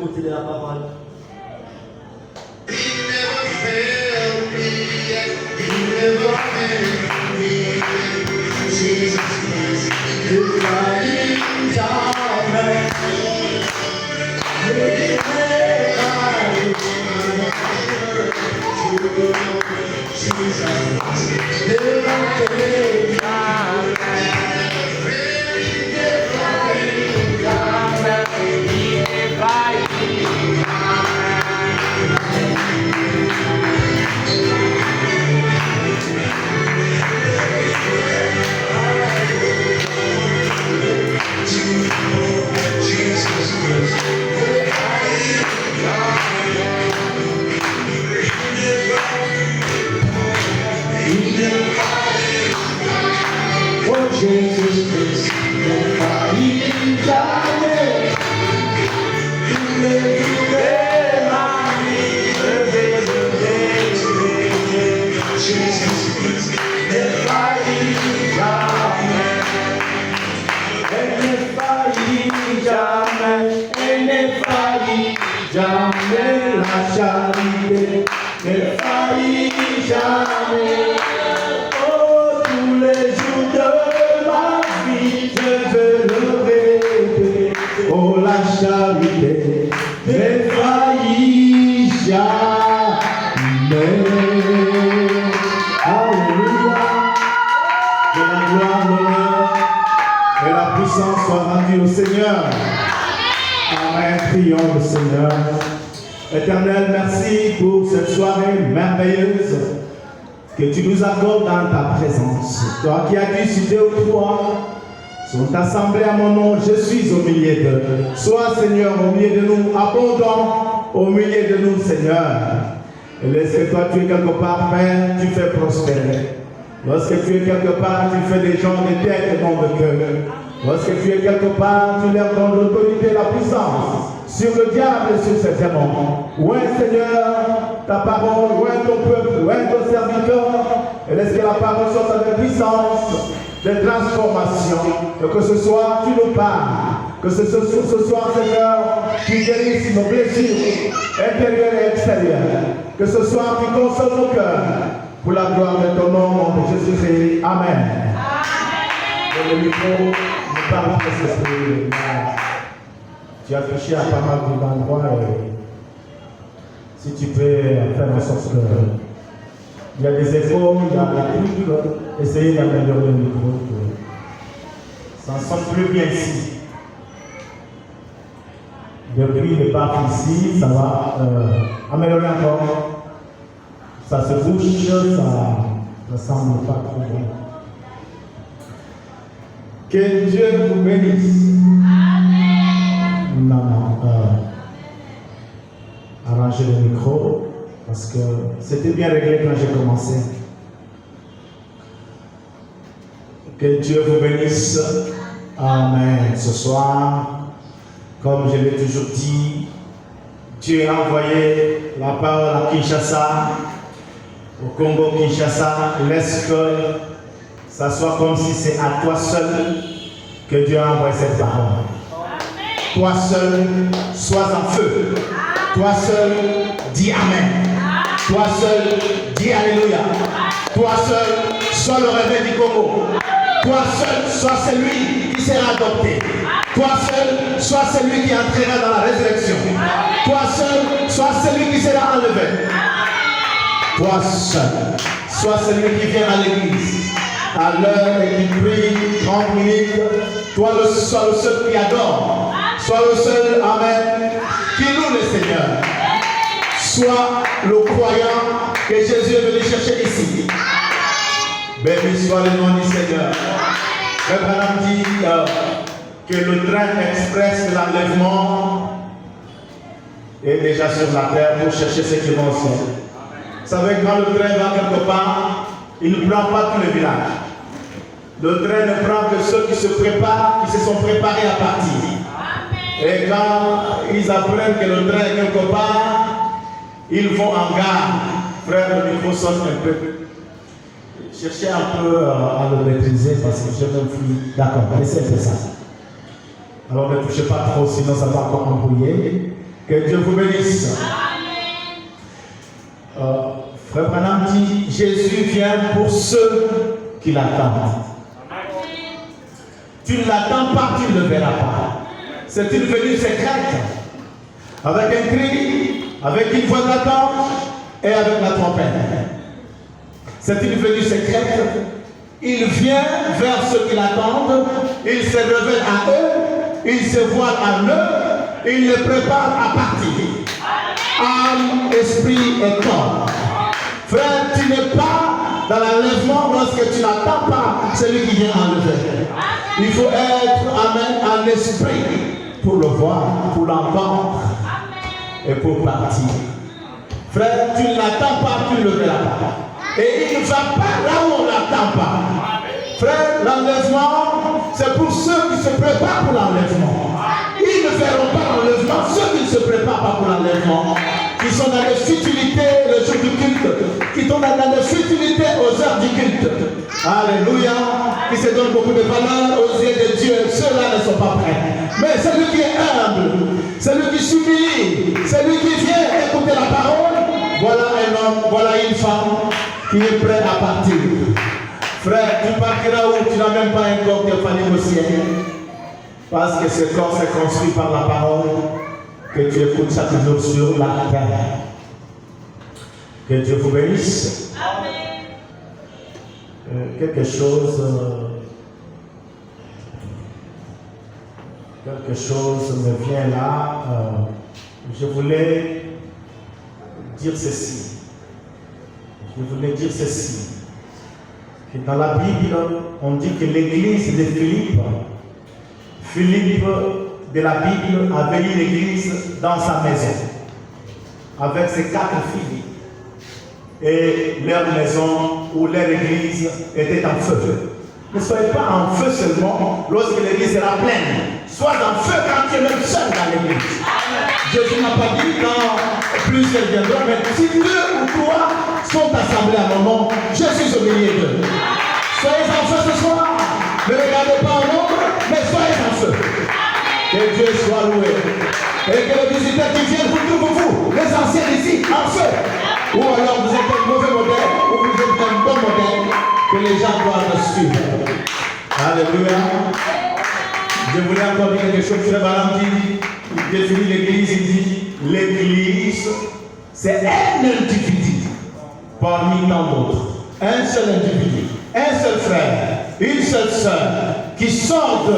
l'écoute de la parole. Éternel, merci pour cette soirée merveilleuse que tu nous accordes dans ta présence. Toi qui as dit si deux ou trois sont assemblés à mon nom, je suis au milieu d'eux. Sois, Seigneur, au milieu de nous, abondant au milieu de nous, Seigneur. Et lorsque toi tu es quelque part, Père, tu fais prospérer. Lorsque tu es quelque part, tu fais des gens de tête et non de cœur. Lorsque tu es quelque part, tu leur donnes l'autorité et la puissance sur le diable et sur ses démons. Où est, Seigneur, ta parole? Où est ton peuple? Où est ton serviteur? Et laisse que la parole sorte avec puissance de transformation. Et que ce soir, tu nous parles. Que ce soir, Seigneur, tu guérisses nos blessures intérieures et extérieures. Que ce soir, tu consoles nos cœurs. Pour la gloire de ton nom, de Jésus-Christ. Amen. Et le micro nous parle de ce esprit. Tu as touché à pas mal d'endroits. Si tu peux faire en sorte que il y a des échos, il y a des trucs, essayez d'améliorer le micro. Ça ne sonne plus bien ici. Depuis le parc ici, ça va améliorer encore. Ça se bouge, ça ne semble pas trop bon. Que Dieu vous bénisse. Amen. Non, arrangez le micro parce que c'était bien réglé quand j'ai commencé. Que Dieu vous bénisse. Amen. Ce soir, comme je l'ai toujours dit, Dieu a envoyé la parole à Kinshasa, au Congo-Kinshasa. Laisse que ça soit comme si c'est à toi seul que Dieu a envoyé cette parole. Toi seul, sois en feu. Toi seul, dis Amen. Toi seul, dis Alléluia. Toi seul, sois le réveil du Congo. Toi seul, sois celui qui sera adopté. Toi seul, sois celui qui entrera dans la résurrection. Toi seul, sois celui qui sera enlevé. Toi seul, sois celui qui vient à l'église à l'heure et qui prie 30 minutes. Toi, sois le seul qui adore. Sois le seul, Amen, qui loue le Seigneur. Sois le croyant que Jésus est venu chercher ici. Béni soit le nom du Seigneur. Le Branham dit que le train express de l'enlèvement est déjà sur la terre pour chercher ceux qui vont au ciel. Vous savez, quand le train va quelque part, il ne prend pas tout le village. Le train ne prend que ceux qui se préparent, qui se sont préparés à partir. Et quand ils apprennent que le train est quelque part, ils vont en gare. Frère, le micro sonne un peu. Cherchez un peu à le maîtriser parce que je me suis. D'accord, laissez faire ça. Alors ne touchez pas trop, sinon ça va encore embrouiller. Que Dieu vous bénisse. Frère Branham dit, Jésus vient pour ceux qui l'attendent. Tu ne l'attends pas, tu ne le verras pas. C'est une venue secrète, avec un cri, avec une voix d'attente et avec la trompette. C'est une venue secrète. Il vient vers ceux qui l'attendent, il se révèle à eux, il se voile en eux, il les prépare à partir. Âme, esprit et corps. Frère, tu n'es pas dans l'enlèvement lorsque tu n'attends pas celui qui vient enlever. Il faut être, amen, en esprit pour le voir, pour l'entendre et pour partir. Frère, tu ne l'attends pas, tu ne le verras pas. Et il ne va pas là où on ne l'attend pas. Frère, l'enlèvement, c'est pour ceux qui se préparent pour l'enlèvement. Ils ne verront pas l'enlèvement, ceux qui ne se préparent pas pour l'enlèvement, qui sont dans les futilités le jour du culte, qui sont dans les futilités aux heures du culte. Alléluia, qui se donnent beaucoup de valeur aux yeux de Dieu, ceux-là ne sont pas prêts. Mais celui qui est humble, celui qui s'humilie, celui qui vient écouter la parole, voilà un homme, voilà une femme qui est prêt à partir. Frère, tu partiras où tu n'as même pas un corps qui est fallu au ciel. Parce que ce corps s'est construit par la parole que tu écoutes chaque jour sur la terre. Que Dieu vous bénisse. Amen. Quelque chose me vient là. Je voulais dire ceci. Que dans la Bible, on dit que l'église de Philippe de la Bible avait eu l'église dans sa maison, avec ses 4 filles. Et leur maison ou leur église était en feu. Ne soyez pas en feu seulement lorsque l'église sera pleine. Sois en feu quand tu es même seul dans l'église. Jésus n'a pas dit quand plusieurs viendront, mais si 2 ou 3 sont assemblés à mon nom, je suis au milieu d'eux. Soyez en feu ce soir. Ne regardez pas au nombre, mais soyez en feu. Que Dieu soit loué. Et que les visiteurs qui viennent vous trouvent, les anciens ici, en feu. Ou alors vous êtes un mauvais modèle, ou vous êtes un bon modèle que les gens doivent suivre. Alléluia. Je voulais encore dire quelque chose. Frère Branham dit, il définit l'église, il dit, l'église, c'est un individu parmi tant d'autres. Un seul individu, un seul frère, une seule sœur qui sortent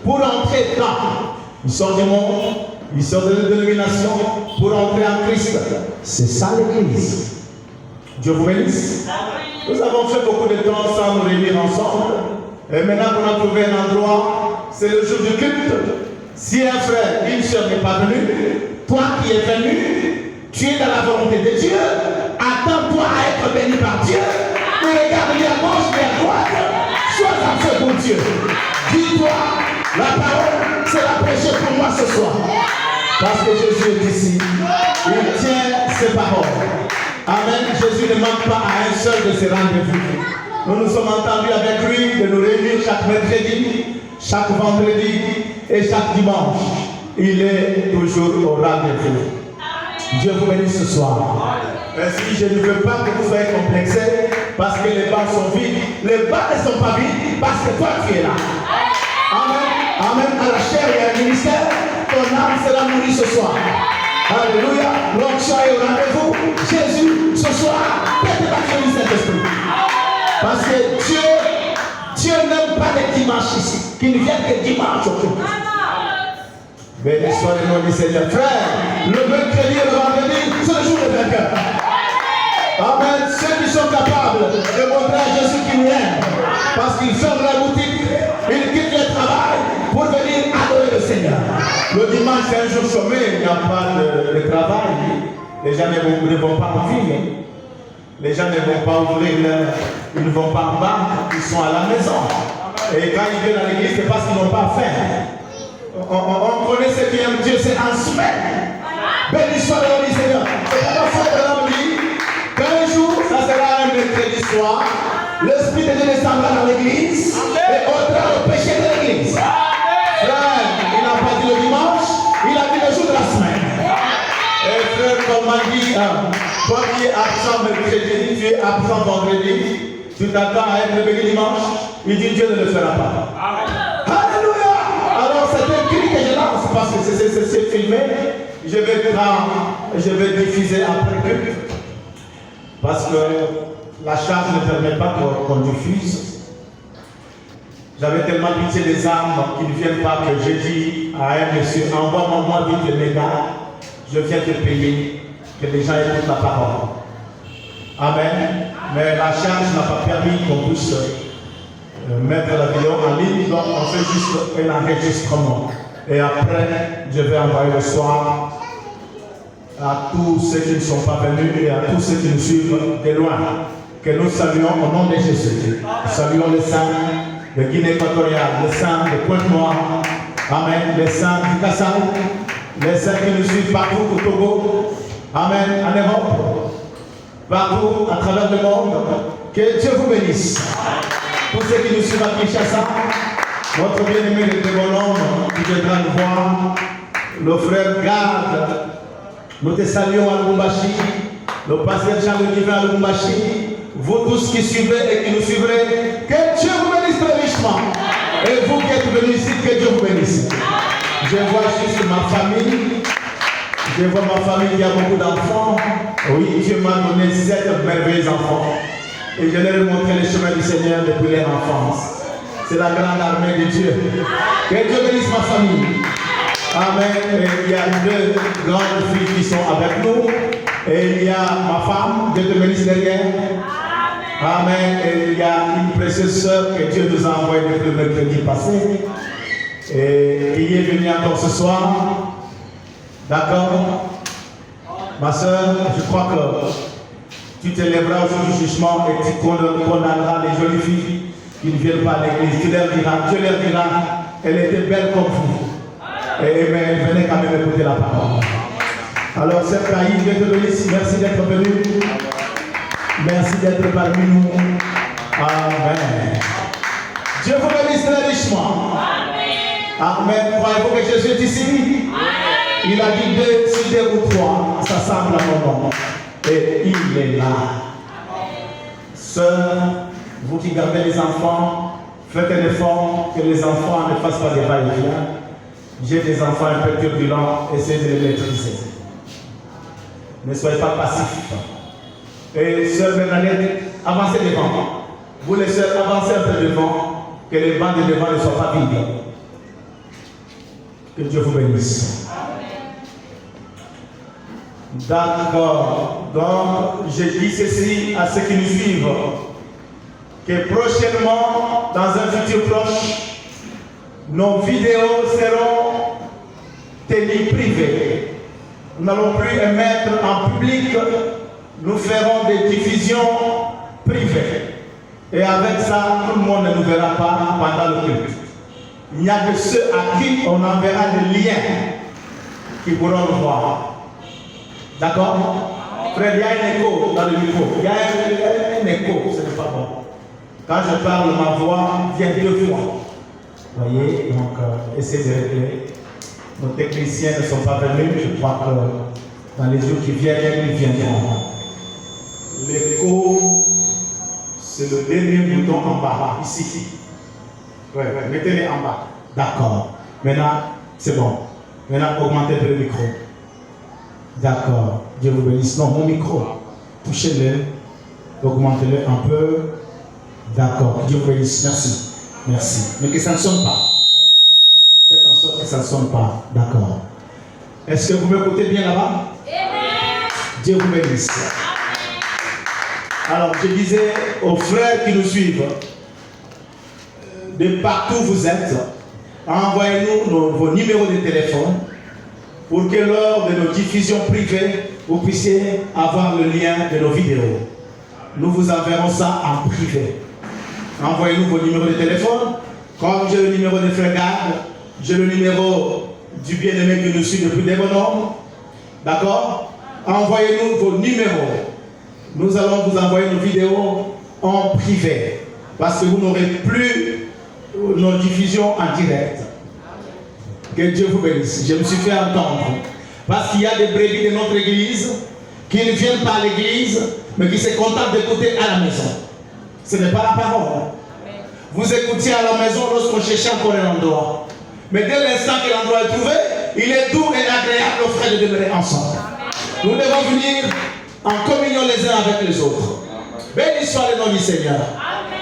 pour entrer dans. Ils sortent du monde, ils sortent de la dénomination pour entrer en Christ. C'est ça l'église. Dieu vous bénisse. Nous avons fait beaucoup de temps sans nous réunir ensemble. Et maintenant qu'on a trouvé un endroit, c'est le jour du culte. Si un frère, une soeur n'est pas venu, toi qui es venu, tu es dans la volonté de Dieu, attends-toi à être béni par Dieu, et regarde ni à gauche ni à droite, sois en feu pour Dieu. Dis-toi, la parole, c'est la prêcher pour moi ce soir. Parce que Jésus est ici, il tient ses paroles. Amen. Jésus ne manque pas à un seul de ses rendez-vous. Nous nous sommes entendus avec lui de nous réunir chaque mercredi, chaque vendredi et chaque dimanche. Il est toujours au rendez-vous. Dieu vous bénisse ce soir. Ainsi, je ne veux pas que vous soyez complexés parce que les bancs sont vides. Les bancs ne sont pas vides parce que toi tu es là. Amen. Amen. À la chair et à un ministère, ton âme sera nourrie ce soir. Alléluia. L'onction est au rendez-vous. Jésus, ce soir, faites la du Saint-Esprit. Parce que Dieu n'aime pas les dimanches ici. Qu'il ne vienne que dimanche au culte. Béni soit le nom du Seigneur. Frère, le mercredi et le vendredi, c'est le jour de vainqueur. Amen. Ceux qui sont capables de montrer à Jésus qu'il aime, parce qu'ils ferment la boutique, ils quittent le travail pour venir adorer le Seigneur. Le dimanche, c'est un jour chômé, il n'y a pas de travail. Les gens ne vont pas en ville. Les gens ne vont pas ouvrir ils ne vont pas en banque, ils sont à la maison. Et quand ils viennent à l'église, c'est parce qu'ils n'ont pas faim. On connaît ce qui aime Dieu, c'est en semaine. Béni soit le nom du Seigneur. C'est pas frère de dit qu'un jour, ça sera un mercredi soir, l'Esprit de Dieu descendra dans l'église et ôtera le péché de l'église. Frère, il n'a pas dit le dimanche, il a dit le jour de la semaine. m'a dit, toi qui es absent mercredi, tu es absent vendredi, tu t'attends à être béni dimanche. Il dit Dieu ne le fera pas. Alléluia. Alors c'est un cri que je lance parce que c'est filmé. Je vais diffuser après culte. Parce que la charge ne permet pas qu'on diffuse. J'avais tellement pitié des âmes qui ne viennent pas que j'ai dit à un monsieur, envoie-moi vite le méga, je viens te payer, que les gens écoutent la parole. Amen. Mais la charge n'a pas permis qu'on puisse mettre la vidéo en ligne, donc on fait juste un enregistrement. Et après, je vais envoyer le soir à tous ceux qui ne sont pas venus et à tous ceux qui nous suivent de loin. Que nous saluons au nom de Jésus. Nous saluons les saints de Guinée équatoriale, les saints de Pointe-Noire, Amen, les saints du Kassai, les saints qui nous suivent partout au Togo, Amen, en Europe, partout à travers le monde. Que Dieu vous bénisse. Tous ceux qui nous suivent à Kinshasa, notre bien-aimé le Débolon qui viendra nous voir, le frère Gad, nous te saluons à Lubumbashi, le pasteur Charles Divin à Lubumbashi, vous tous qui suivez et qui nous suivrez, que Dieu vous bénisse très richement. Et vous qui êtes venus ici, que Dieu vous bénisse. Je vois juste ma famille. Je vois ma famille qui a beaucoup d'enfants. Oui, Dieu m'a donné 7 merveilleux enfants. Et je leur ai montré les chemins du Seigneur depuis leur enfance. C'est la grande armée de Dieu. Que Dieu bénisse ma famille. Amen. Et il y a 2 grandes filles qui sont avec nous. Et il y a ma femme, Dieu te bénisse derrière. Amen. Et il y a une précieuse sœur que Dieu nous a envoyée depuis le mercredi passé. Et qui est venue encore ce soir. D'accord? Ma sœur, je crois que tu te lèveras au jour du jugement et tu condamneras les jolies filles qui ne viennent pas à l'église. Tu leur diras, Dieu leur dira, elle était belle comme vous. Mais elle venait quand même écouter la parole. Alors, c'est Caïd, Dieu te bénisse. Merci d'être venu. Merci d'être parmi nous. Amen. Dieu vous bénisse très richement. Amen. Croyez-vous que Jésus est ici? Il a dit si 2 ou 3 s'assemblent à mon nom. Et il est là. Sœurs, vous qui gardez les enfants, faites un effort que les enfants ne fassent pas des va-et-vient. J'ai des enfants un peu turbulents, essayez de les maîtriser. Ne soyez pas passifs. Et sœur Bernadette, avancez devant. Vous les sœurs, avancez un peu devant, que les bancs de devant ne soient pas vides. Que Dieu vous bénisse. D'accord. Donc, je dis ceci à ceux qui nous suivent, que prochainement, dans un futur proche, nos vidéos seront tenues privées. Nous n'allons plus émettre en public, nous ferons des diffusions privées. Et avec ça, tout le monde ne nous verra pas pendant le culte. Il n'y a que ceux à qui on enverra des liens qui pourront nous voir. D'accord? Frère, il y a un écho dans le micro. Il y a un écho, ce n'est pas bon. Quand je parle, ma voix vient 2 fois. Vous voyez? Donc, essayez de régler. Nos techniciens ne sont pas venus. Je crois que dans les jours qui viennent, ils viendront. L'écho, c'est le dernier bouton en bas, ici. Ouais, mettez-les en bas. D'accord. Maintenant, c'est bon. Maintenant, augmentez le micro. D'accord. Dieu vous bénisse. Non, mon micro. Touchez-le. Augmentez-le un peu. D'accord. Dieu vous bénisse. Merci. Merci. Mais que ça ne sonne pas. Faites en sorte que ça ne sonne pas. D'accord. Est-ce que vous m'écoutez bien là-bas? Dieu vous bénisse. Alors, je disais aux frères qui nous suivent, de partout où vous êtes, envoyez-nous vos numéros de téléphone pour que lors de nos diffusions privées, vous puissiez avoir le lien de nos vidéos. Nous vous enverrons ça en privé. Envoyez-nous vos numéros de téléphone. Comme j'ai le numéro de Frère Gad, j'ai le numéro du bien-aimé qui nous suit depuis des bons noms. D'accord? Envoyez-nous vos numéros. Nous allons vous envoyer nos vidéos en privé. Parce que vous n'aurez plus nos diffusions en direct. Que Dieu vous bénisse. Je me suis fait entendre. Parce qu'il y a des brebis de notre église qui ne viennent pas à l'église, mais qui se contentent d'écouter à la maison. Ce n'est pas la parole. Vous écoutiez à la maison lorsqu'on cherchait encore un endroit. Mais dès l'instant que l'endroit est trouvé, il est doux et agréable aux frères de demeurer ensemble. Nous devons venir en communion les uns avec les autres. Béni soit le nom du Seigneur.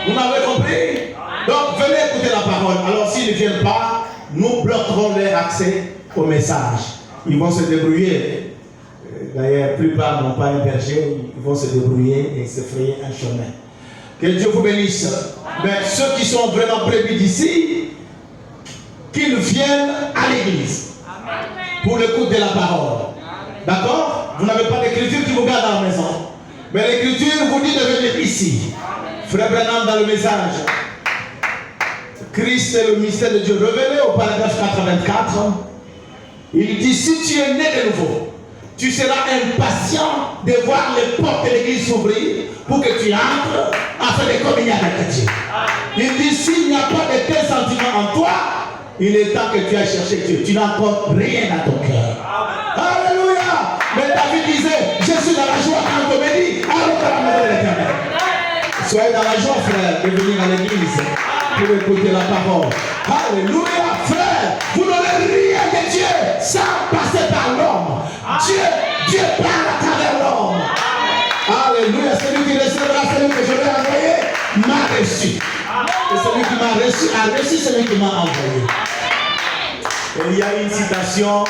Vous m'avez compris? Donc venez écouter la parole. Alors s'ils ne viennent pas, nous bloquerons leur accès au message. Ils vont se débrouiller. D'ailleurs, la plupart n'ont pas un berger. Ils vont se débrouiller et se frayer un chemin. Que Dieu vous bénisse. Mais ceux qui sont vraiment prévus d'ici, qu'ils viennent à l'église pour l'écoute de la parole. D'accord? Vous n'avez pas d'écriture qui vous garde à la maison. Mais l'écriture vous dit de venir ici. Frère Branham, dans le message, Christ est le mystère de Dieu. Revenez au paragraphe 84. Il dit, si tu es né de nouveau, tu seras impatient de voir les portes de l'église s'ouvrir pour que tu entres afin de communier avec Dieu. Il dit, s'il n'y a pas de tel sentiment en toi, il est temps que tu ailles chercher Dieu. Tu n'as encore rien à ton cœur. Alléluia. Mais David disait, je suis dans la joie quand on me dit, allons dans la maison de l'Éternel. Soyez dans la joie, frère, de venir à l'église pour écouter la parole. Alléluia, frère. Vous n'aurez rien de Dieu sans passer par l'homme. Dieu parle à travers l'homme. Alléluia. Celui qui recevra, celui que je vais envoyer, m'a reçu. Et celui qui m'a reçu a reçu celui qui m'a envoyé. Et il y a une citation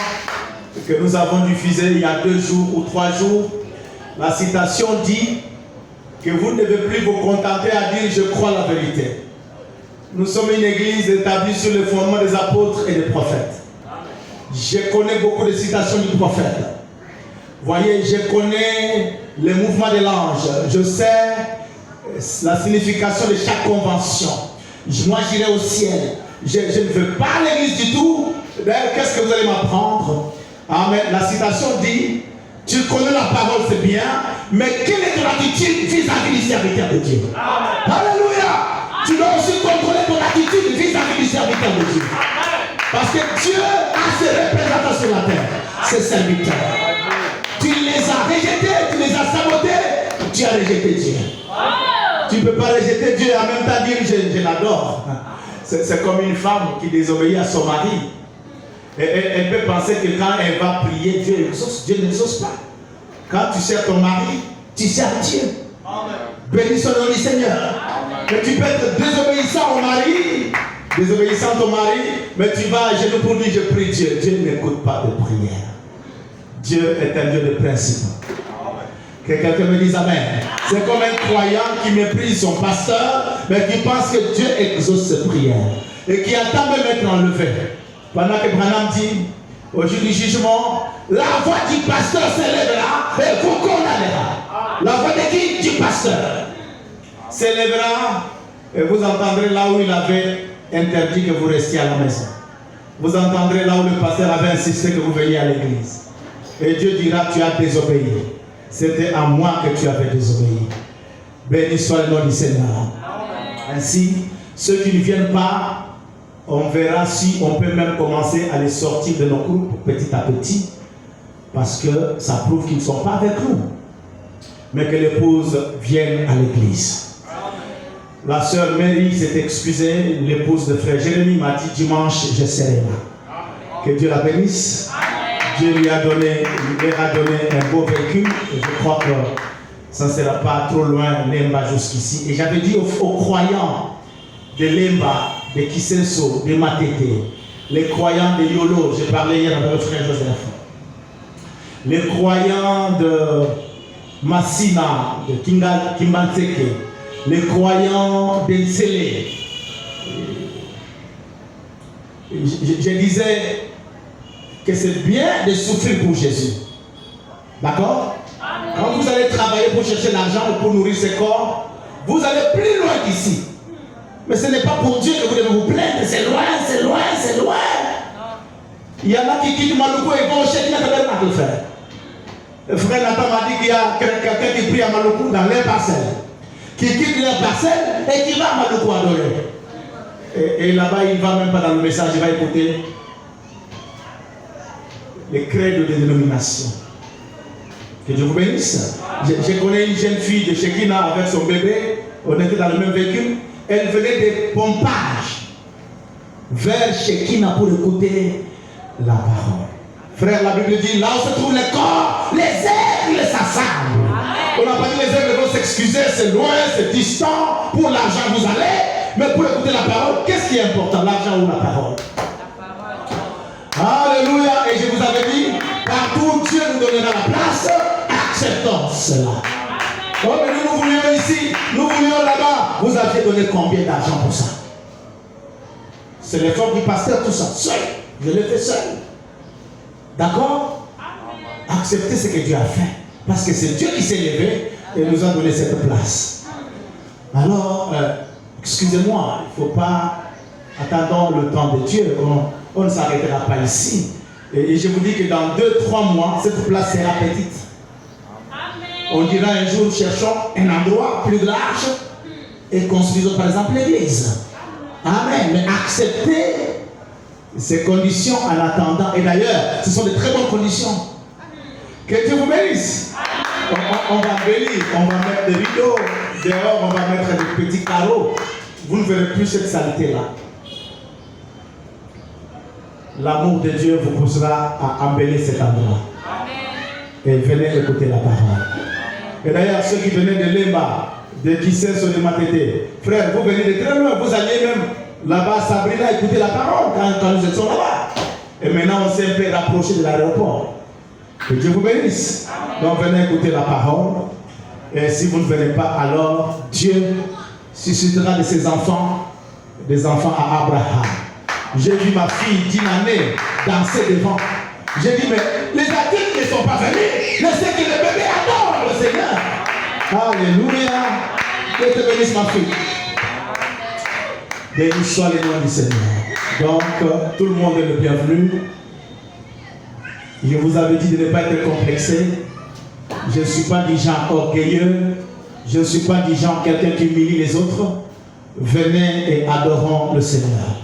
que nous avons diffusée il y a 2 jours ou 3 jours. La citation dit que vous ne devez plus vous contenter à dire je crois la vérité. Nous sommes une église établie sur le fondement des apôtres et des prophètes. Je connais beaucoup de citations du prophète. Voyez, je connais le mouvement de l'ange. Je sais la signification de chaque convention. Moi, j'irai au ciel. Je ne veux pas l'église du tout. D'ailleurs, qu'est-ce que vous allez m'apprendre? Amen. La citation dit, tu connais la parole, c'est bien, mais quelle est ton attitude vis-à-vis du serviteur de Dieu? Alléluia. Tu dois aussi contrôler ton attitude vis-à-vis du serviteur de Dieu. Parce que Dieu a ses représentants sur la terre, ses serviteurs. Tu les as rejetés, tu les as sabotés, tu as rejeté Dieu. Tu ne peux pas rejeter Dieu et en même temps dire je l'adore. C'est comme une femme qui désobéit à son mari. Elle peut penser que quand elle va prier, Dieu n'exauce pas. Quand tu sers ton mari, tu sers Dieu. Béni soit le nom du Seigneur. Mais tu peux être désobéissant au mari, désobéissant au mari, mais tu vas à genoux pour dire je prie Dieu. Dieu n'écoute pas de prière. Dieu est un Dieu de principe. Que quelqu'un me dise Amen. C'est comme un croyant qui méprise son pasteur, mais qui pense que Dieu exauce ses prières et qui attend de m'être enlevé. Pendant que Branham dit, au jour du jugement, la voix du pasteur s'élèvera et vous condamnera. La voix de qui? Du pasteur. S'élèvera et vous entendrez là où il avait interdit que vous restiez à la maison. Vous entendrez là où le pasteur avait insisté que vous veniez à l'église. Et Dieu dira, tu as désobéi. C'était à moi que tu avais désobéi. Béni soit le nom du Seigneur. Ainsi, ceux qui ne viennent pas, on verra si on peut même commencer à les sortir de nos groupes petit à petit, parce que ça prouve qu'ils ne sont pas avec nous, mais que l'épouse vienne à l'église. La sœur Mary s'est excusée, l'épouse de frère Jérémie m'a dit dimanche je serai là. Que Dieu la bénisse. Dieu lui a donné un beau véhicule et je crois que ça ne sera pas trop loin Lemba jusqu'ici. Et j'avais dit aux croyants de Lemba, de Kisenso, de Matete, les croyants de Yolo, j'ai parlé hier avec le frère Joseph, les croyants de Massina, de Kimbanseke, les croyants d'Ensele. Je disais que c'est bien de souffrir pour Jésus. D'accord? Quand vous allez travailler pour chercher l'argent ou pour nourrir ce corps, vous allez plus loin qu'ici. Mais ce n'est pas pour Dieu que vous devez vous plaindre. C'est loin, c'est loin, c'est loin. Il y en a qui quittent Maluku et vont au Cheikh Nathan à le faire. Le frère Nathan m'a dit qu'il y a quelqu'un qui prie à Maluku dans les parcelles, qui quitte les parcelles et qui va à Maluku adorer. Et là-bas, il ne va même pas dans le message, il va écouter les credos de dénomination. Que Dieu vous bénisse. Je connais une jeune fille de Shekina avec son bébé. On était dans le même véhicule. Elle venait des pompages vers Shekina pour écouter la parole. Frère, la Bible dit, là où se trouvent les corps, les aigles s'assemblent. On n'a pas dit les aigles vont s'excuser, c'est loin, c'est distant. Pour l'argent, vous allez. Mais pour écouter la parole, qu'est-ce qui est important, l'argent ou la parole? Alléluia. Et je vous avais dit, partout où Dieu nous donnera la place, acceptons cela. Oh, mais nous voulions ici, nous voulions là-bas. Vous aviez donné combien d'argent pour ça? C'est l'effort du pasteur, tout ça. Seul. Je l'ai fait seul. D'accord? Acceptez ce que Dieu a fait. Parce que c'est Dieu qui s'est levé et nous a donné cette place. Alors, excusez-moi, il ne faut pas attendre le temps de Dieu. On ne s'arrêtera pas ici. Et je vous dis que dans 2-3 mois, cette place sera petite. On dira un jour, cherchons un endroit plus large et construisons par exemple l'église. Amen. Mais acceptez ces conditions en attendant. Et d'ailleurs, ce sont de très bonnes conditions. Que Dieu vous bénisse. On va bénir, on va mettre des rideaux. Dehors, on va mettre des petits carreaux. Vous ne verrez plus cette saleté-là. L'amour de Dieu vous poussera à embellir cet endroit. Et venez écouter la parole. Et d'ailleurs, ceux qui venaient de Lemba, de Kisses ou de Matete, frère, vous venez de très loin, vous alliez même là-bas, Sabrina, écouter la parole quand nous étions là-bas. Et maintenant, on s'est un peu rapproché de l'aéroport. Que Dieu vous bénisse. Donc, venez écouter la parole. Et si vous ne venez pas, alors Dieu suscitera de ses enfants, des enfants à Abraham. J'ai vu ma fille d'1 danser devant. J'ai dit, mais les adultes ne sont pas venus. Je sais que le bébé adore le Seigneur. Alléluia. Que te bénisse ma fille. Béni soit le nom du Seigneur. Donc, tout le monde est le bienvenu. Je vous avais dit de ne pas être complexé. Je ne suis pas du genre orgueilleux. Je ne suis pas du genre quelqu'un qui humilie les autres. Venez et adorons le Seigneur.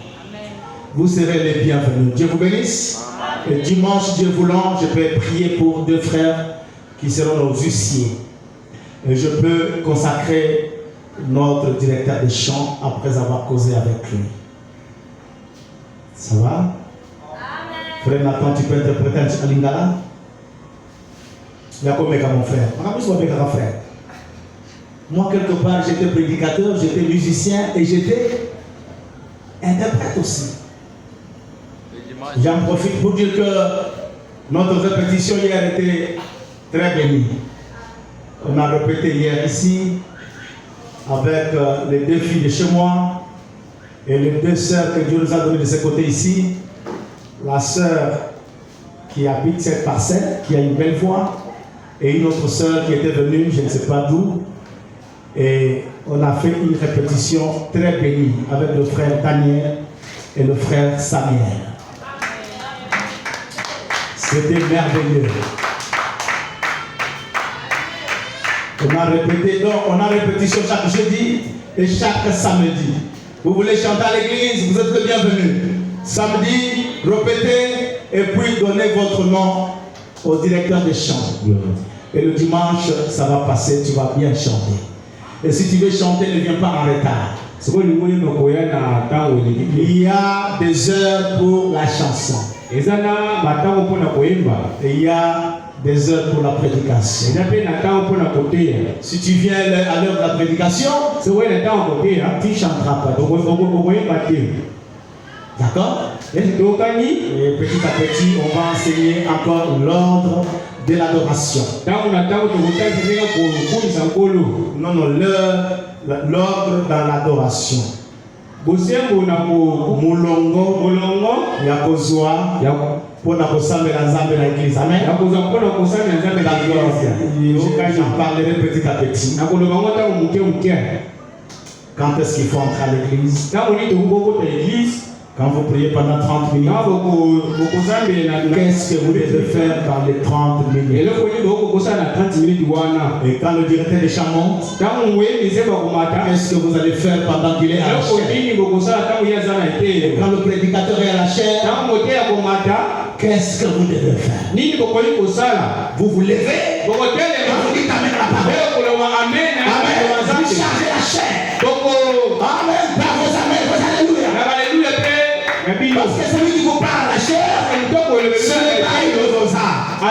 Vous serez les bienvenus. Dieu vous bénisse. Et dimanche, Dieu voulant, je peux prier pour 2 frères qui seront nos huissiers. Et je peux consacrer notre directeur de chant après avoir causé avec lui. Ça va? Amen. Frère Nathan, tu peux interpréter un lingala? Il y a combien mon frère? Frère. Moi, quelque part, j'étais prédicateur, j'étais musicien et j'étais interprète aussi. J'en profite pour dire que notre répétition hier était très bénie. On a répété hier ici avec les 2 filles de chez moi et les 2 sœurs que Dieu nous a données de ce côté ici. La sœur qui habite cette parcelle, qui a une belle voix, et une autre sœur qui était venue, je ne sais pas d'où. Et on a fait une répétition très bénie avec le frère Daniel et le frère Samuel. C'était merveilleux. On a répété, donc on a répétition chaque jeudi et chaque samedi. Vous voulez chanter à l'église, vous êtes le bienvenu. Samedi, répétez et puis donnez votre nom au directeur des chants. Et le dimanche, ça va passer, tu vas bien chanter. Et si tu veux chanter, ne viens pas en retard. Il y a des heures pour la chanson. Et il y a des heures pour la prédication. Si tu viens à l'heure de la prédication, tu ne chanteras pas. D'accord? Et petit à petit, on va enseigner encore l'ordre de l'adoration. Non, l'ordre dans l'adoration. Mulongo, Yakozwa, pour la kosambela nzambe na église. Amen. J'en parlerai petit à petit. Quand est-ce qu'il faut entrer à l'église? Quand vous priez pendant 30 minutes, qu'est-ce que vous devez faire dans les 30 minutes? Et quand le directeur des chants monte, qu'est-ce que vous allez faire pendant qu'il est à la chair? Et quand le prédicateur est à la chair, qu'est-ce que vous devez faire? Vous vous levez Quand vous dites amen à la parole. Amen. Vous chargez la chair. Amen. Par vos amens, vos alléluia. Parce que celui qui vous parle à la chair, ce n'est pas une de vos âmes. Il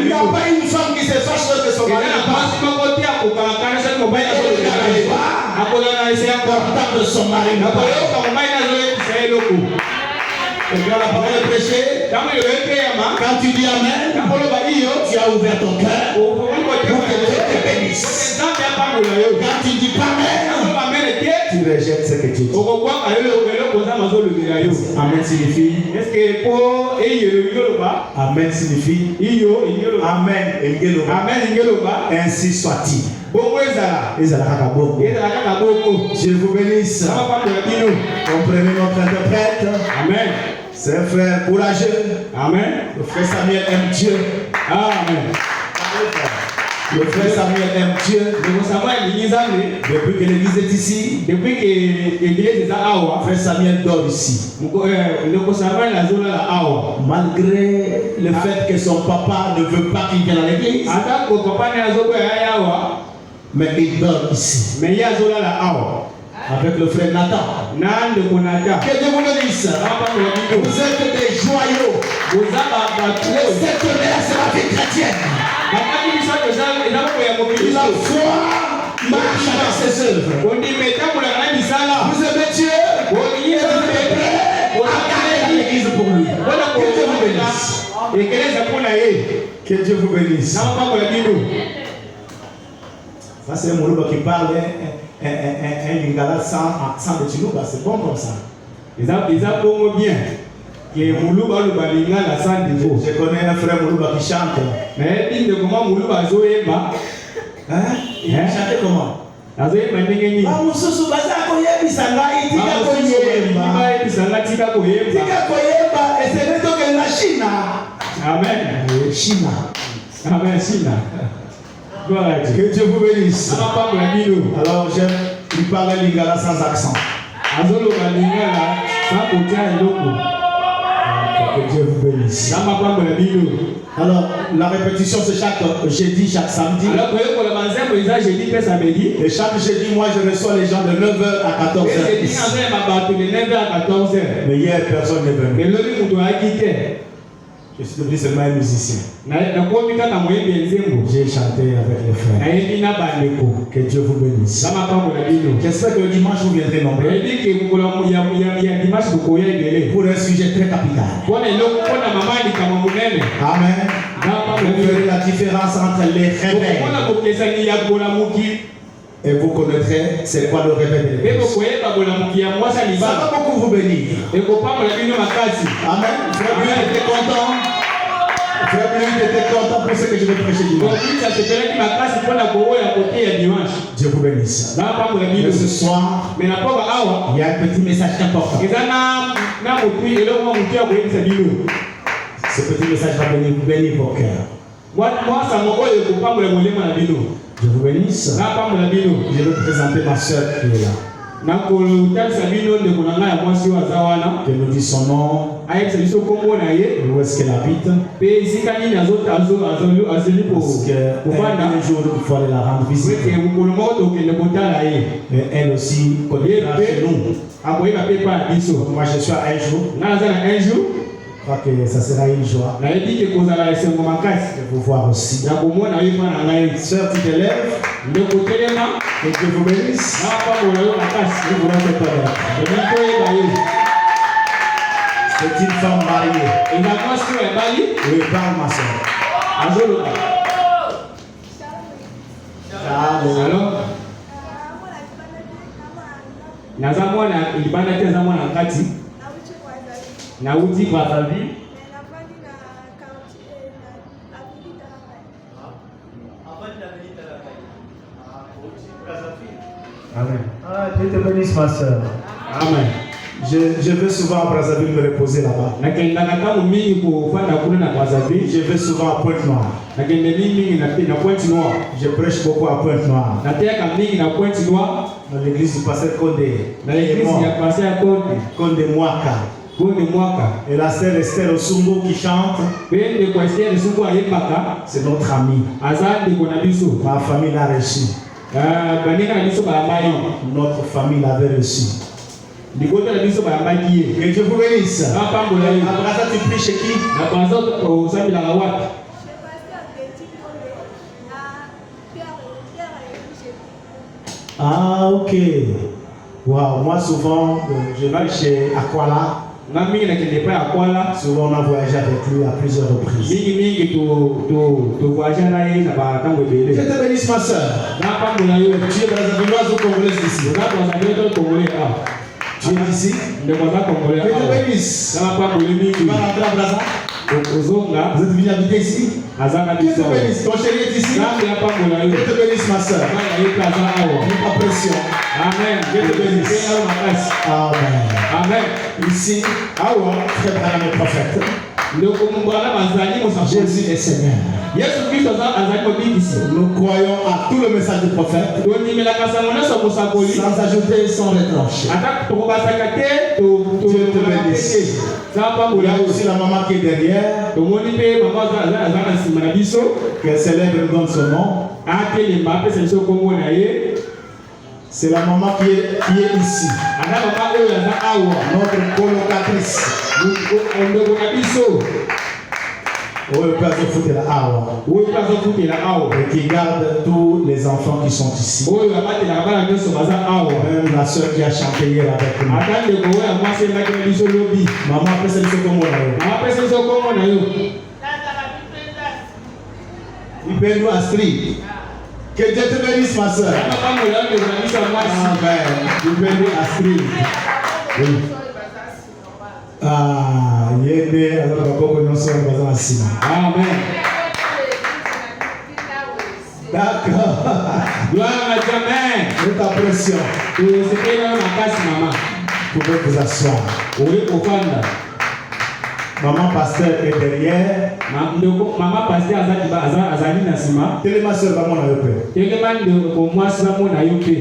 n'y a pas une femme qui se fâche que son mari ne parle pas. Portable de son mari ne parle pas. Et quand la parole est prêchée, quand tu dis amen, tu as ouvert ton cœur pour que Dieu te bénisse. Quand tu dis pas amen, tu rejettes ce que tu dis. Amen signifie. Amen signifie. Amen. Ainsi soit-il. Je vous bénisse. Comprenez notre interprète. Amen. C'est un frère courageux. Amen. Le frère Samuel aime Dieu. Amen. Le frère Samuel aime Dieu. Depuis que l'église est ici, frère Samuel dort ici. Malgré le fait que son papa ne veut pas qu'il vienne à l'église, mais il dort ici. Avec le frère Nathan. Que Dieu vous bénisse. Vous êtes des joyaux. Le secteur c'est la vie chrétienne. La foi marche avec ses œuvres. Vous aimez Dieu. Vous êtes prêts à aller à l'église pour lui. Que Dieu vous bénisse. Que Dieu vous bénisse. Ça c'est un Moulouba qui parle un lingala sans accent de Chilouba, c'est bon comme ça. Ils ont bien. Je connais un frère Moulouba qui chante. Mais il dit comment Moulouba Zoéba. Hein? Il chante comment? Ah, Moussou Bazako Yebisanga, il dit Tika Koyeba, et c'est le temps de la Chine. Amen. Chine. Amen, Chine. Que Dieu vous bénisse. Alors j'aime, il parle lingala sans accent. Que Dieu vous bénisse. Alors la répétition c'est chaque jeudi, chaque samedi. Et chaque jeudi, moi je reçois les gens de 9h à 14h. Mais hier personne n'est venu. Je suis devenu seulement un musicien. J'ai chanté avec les frères. Que Dieu vous bénisse. J'espère que le dimanche vous viendrez nombreux pour un sujet très capital. Amen. Vous verrez la différence entre les réveils. Et vous connaîtrez c'est quoi le réveil de l'église. Ça va beaucoup vous bénir. Amen. Frère Bleu était content. Frère Bleu était content pour ce que je vais prêcher dimanche. Dieu vous bénisse. Mais ce soir, il y a un petit message important. Ce petit message va bénir vos cœurs. Je vous bénisse. Je vais présenter ma soeur qui est là. Que nous dit son nom. Où est-ce qu'elle habite? Parce qu'un jour il faut aller la rendre visite. Mais elle aussi connaîtra chez nous. Moi je suis à un jour. Je crois que ça sera une joie de vous voir aussi. Sœur, tu te lèves. Que Dieu vous bénisse. C'est une femme mariée. Oui, parle ma soeur. Nauti kwa tabi. Amen. Dieu te bénisse ma soeur. Amen. Je vais souvent à Brazzaville me reposer là-bas. Je vais souvent à Pointe-Noire. Je prêche beaucoup à Pointe-Noire. Dans l'église du pasteur Condé. Condé Mwaka. Et la sœur Esther Osumbo qui chante. C'est notre ami. Ma famille l'a reçu. Notre famille l'avait reçu. Que Dieu vous bénisse. Après ça, tu pries chez qui? Ah, ok. Wow, moi souvent, je vais chez Aquala. Souvent, on a voyagé avec lui à plusieurs reprises. Dieu te bénisse, ma soeur. Tu es brazzavilleuse ou congolaise d'ici? Tu es d'ici? Dieu te bénisse. Tu vas rentrer à Brazza? Vous êtes venu habiter ici? Dieu te bénisse. Ton chéri est ici? Dieu te bénisse, ma soeur. Pas pression. Amen. Dieu te bénisse. Amen. Amen. Ici, très bien le prophète. Jésus est Seigneur. Nous croyons à tout le message du prophète, sans ajouter, sans retrancher. Dieu te bénisse. Il y a aussi la maman qui est derrière. Qu'elle célèbre et donne son nom. C'est la maman qui est ici. Notre colocatrice. Et qui garde tous les enfants qui sont ici. Même la soeur qui a chanté hier avec nous. Maman, après c'est le Ibenu Astrid. Que Dieu te bénisse, ma soeur. Amen. Ibenu Astrid. Ah, yende alors beaucoup nous sommes basés ici. Amen. D'accord. Gloire à Dieu. Nous t'apprécions. Vous pouvez vous asseoir. Maman pasteur est derrière. Maman pasteur azali na sima. Tellement soeur maman na yope.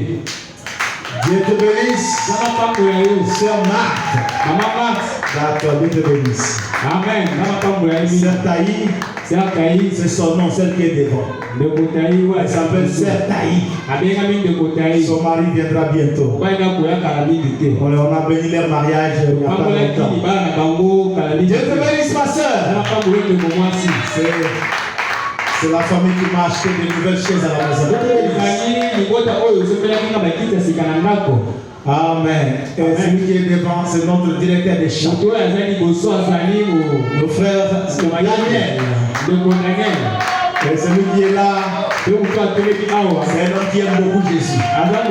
Dieu te bénisse. Sœur Marthe. Maman Marthe. D'accord, Dieu te bénisse. Amen. Sœur Taï, c'est son nom, celle qui est devant. Elle s'appelle Sœur Taï. Son mari viendra bientôt. On a béni leur mariage il n'y a pas longtemps. Dieu te bénisse, ma sœur. C'est la famille qui m'a acheté de nouvelles chaises à la maison. Amen. Et celui qui est devant, c'est notre directeur des chants. Le frère Daniel. Et celui qui est là, c'est un homme qui aime beaucoup Jésus. Amen.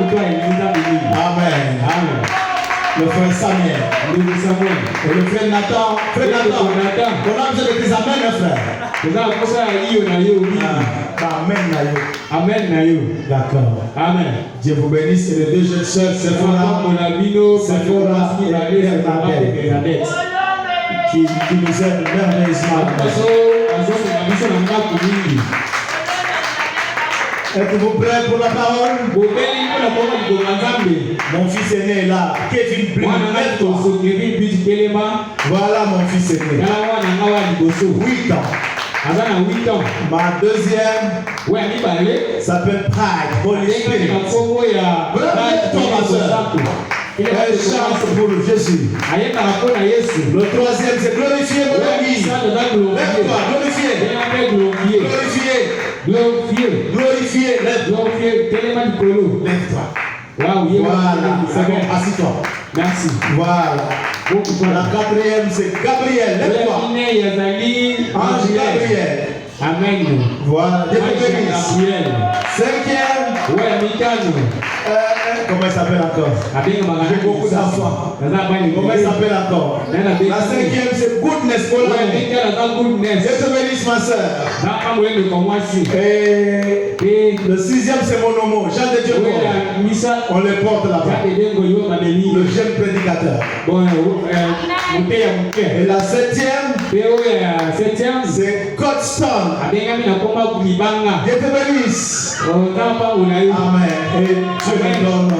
Amen. Le frère Samuel. Et le frère Nathan. Frère Nathan. On a besoin de tes amens, mon frère. Amen. D'accord. Amen. Dieu vous bénisse. Et les deux jeunes sœurs, Sephora et Bernadette, qui nous aident merveilleusement. Êtes-vous prêts pour la parole? Mon fils aîné est là. Kevin Blum. Voilà mon fils aîné. 8 ans. Ma deuxième s'appelle Pride. Holy Spirit. Elle chante pour Jésus. Le troisième, c'est glorifier mon ami. Lève-toi, glorifier. Lève-toi. Voilà, c'est bon, assis-toi. Merci. Voilà. La quatrième, c'est Gabriel. Lève-toi. Ange Gabriel. Amen. Voilà. Cinquième. Comment il s'appelle encore? J'ai beaucoup d'enfants. Comment il s'appelle encore? La cinquième, c'est Goodness. Dieu te bénisse, ma soeur. Et le sixième, c'est mon homo. Jean de Dieu. On le porte là-bas. Le jeune prédicateur. Et la septième, c'est Godstone. Dieu te bénisse. Amen. Et Dieu me donne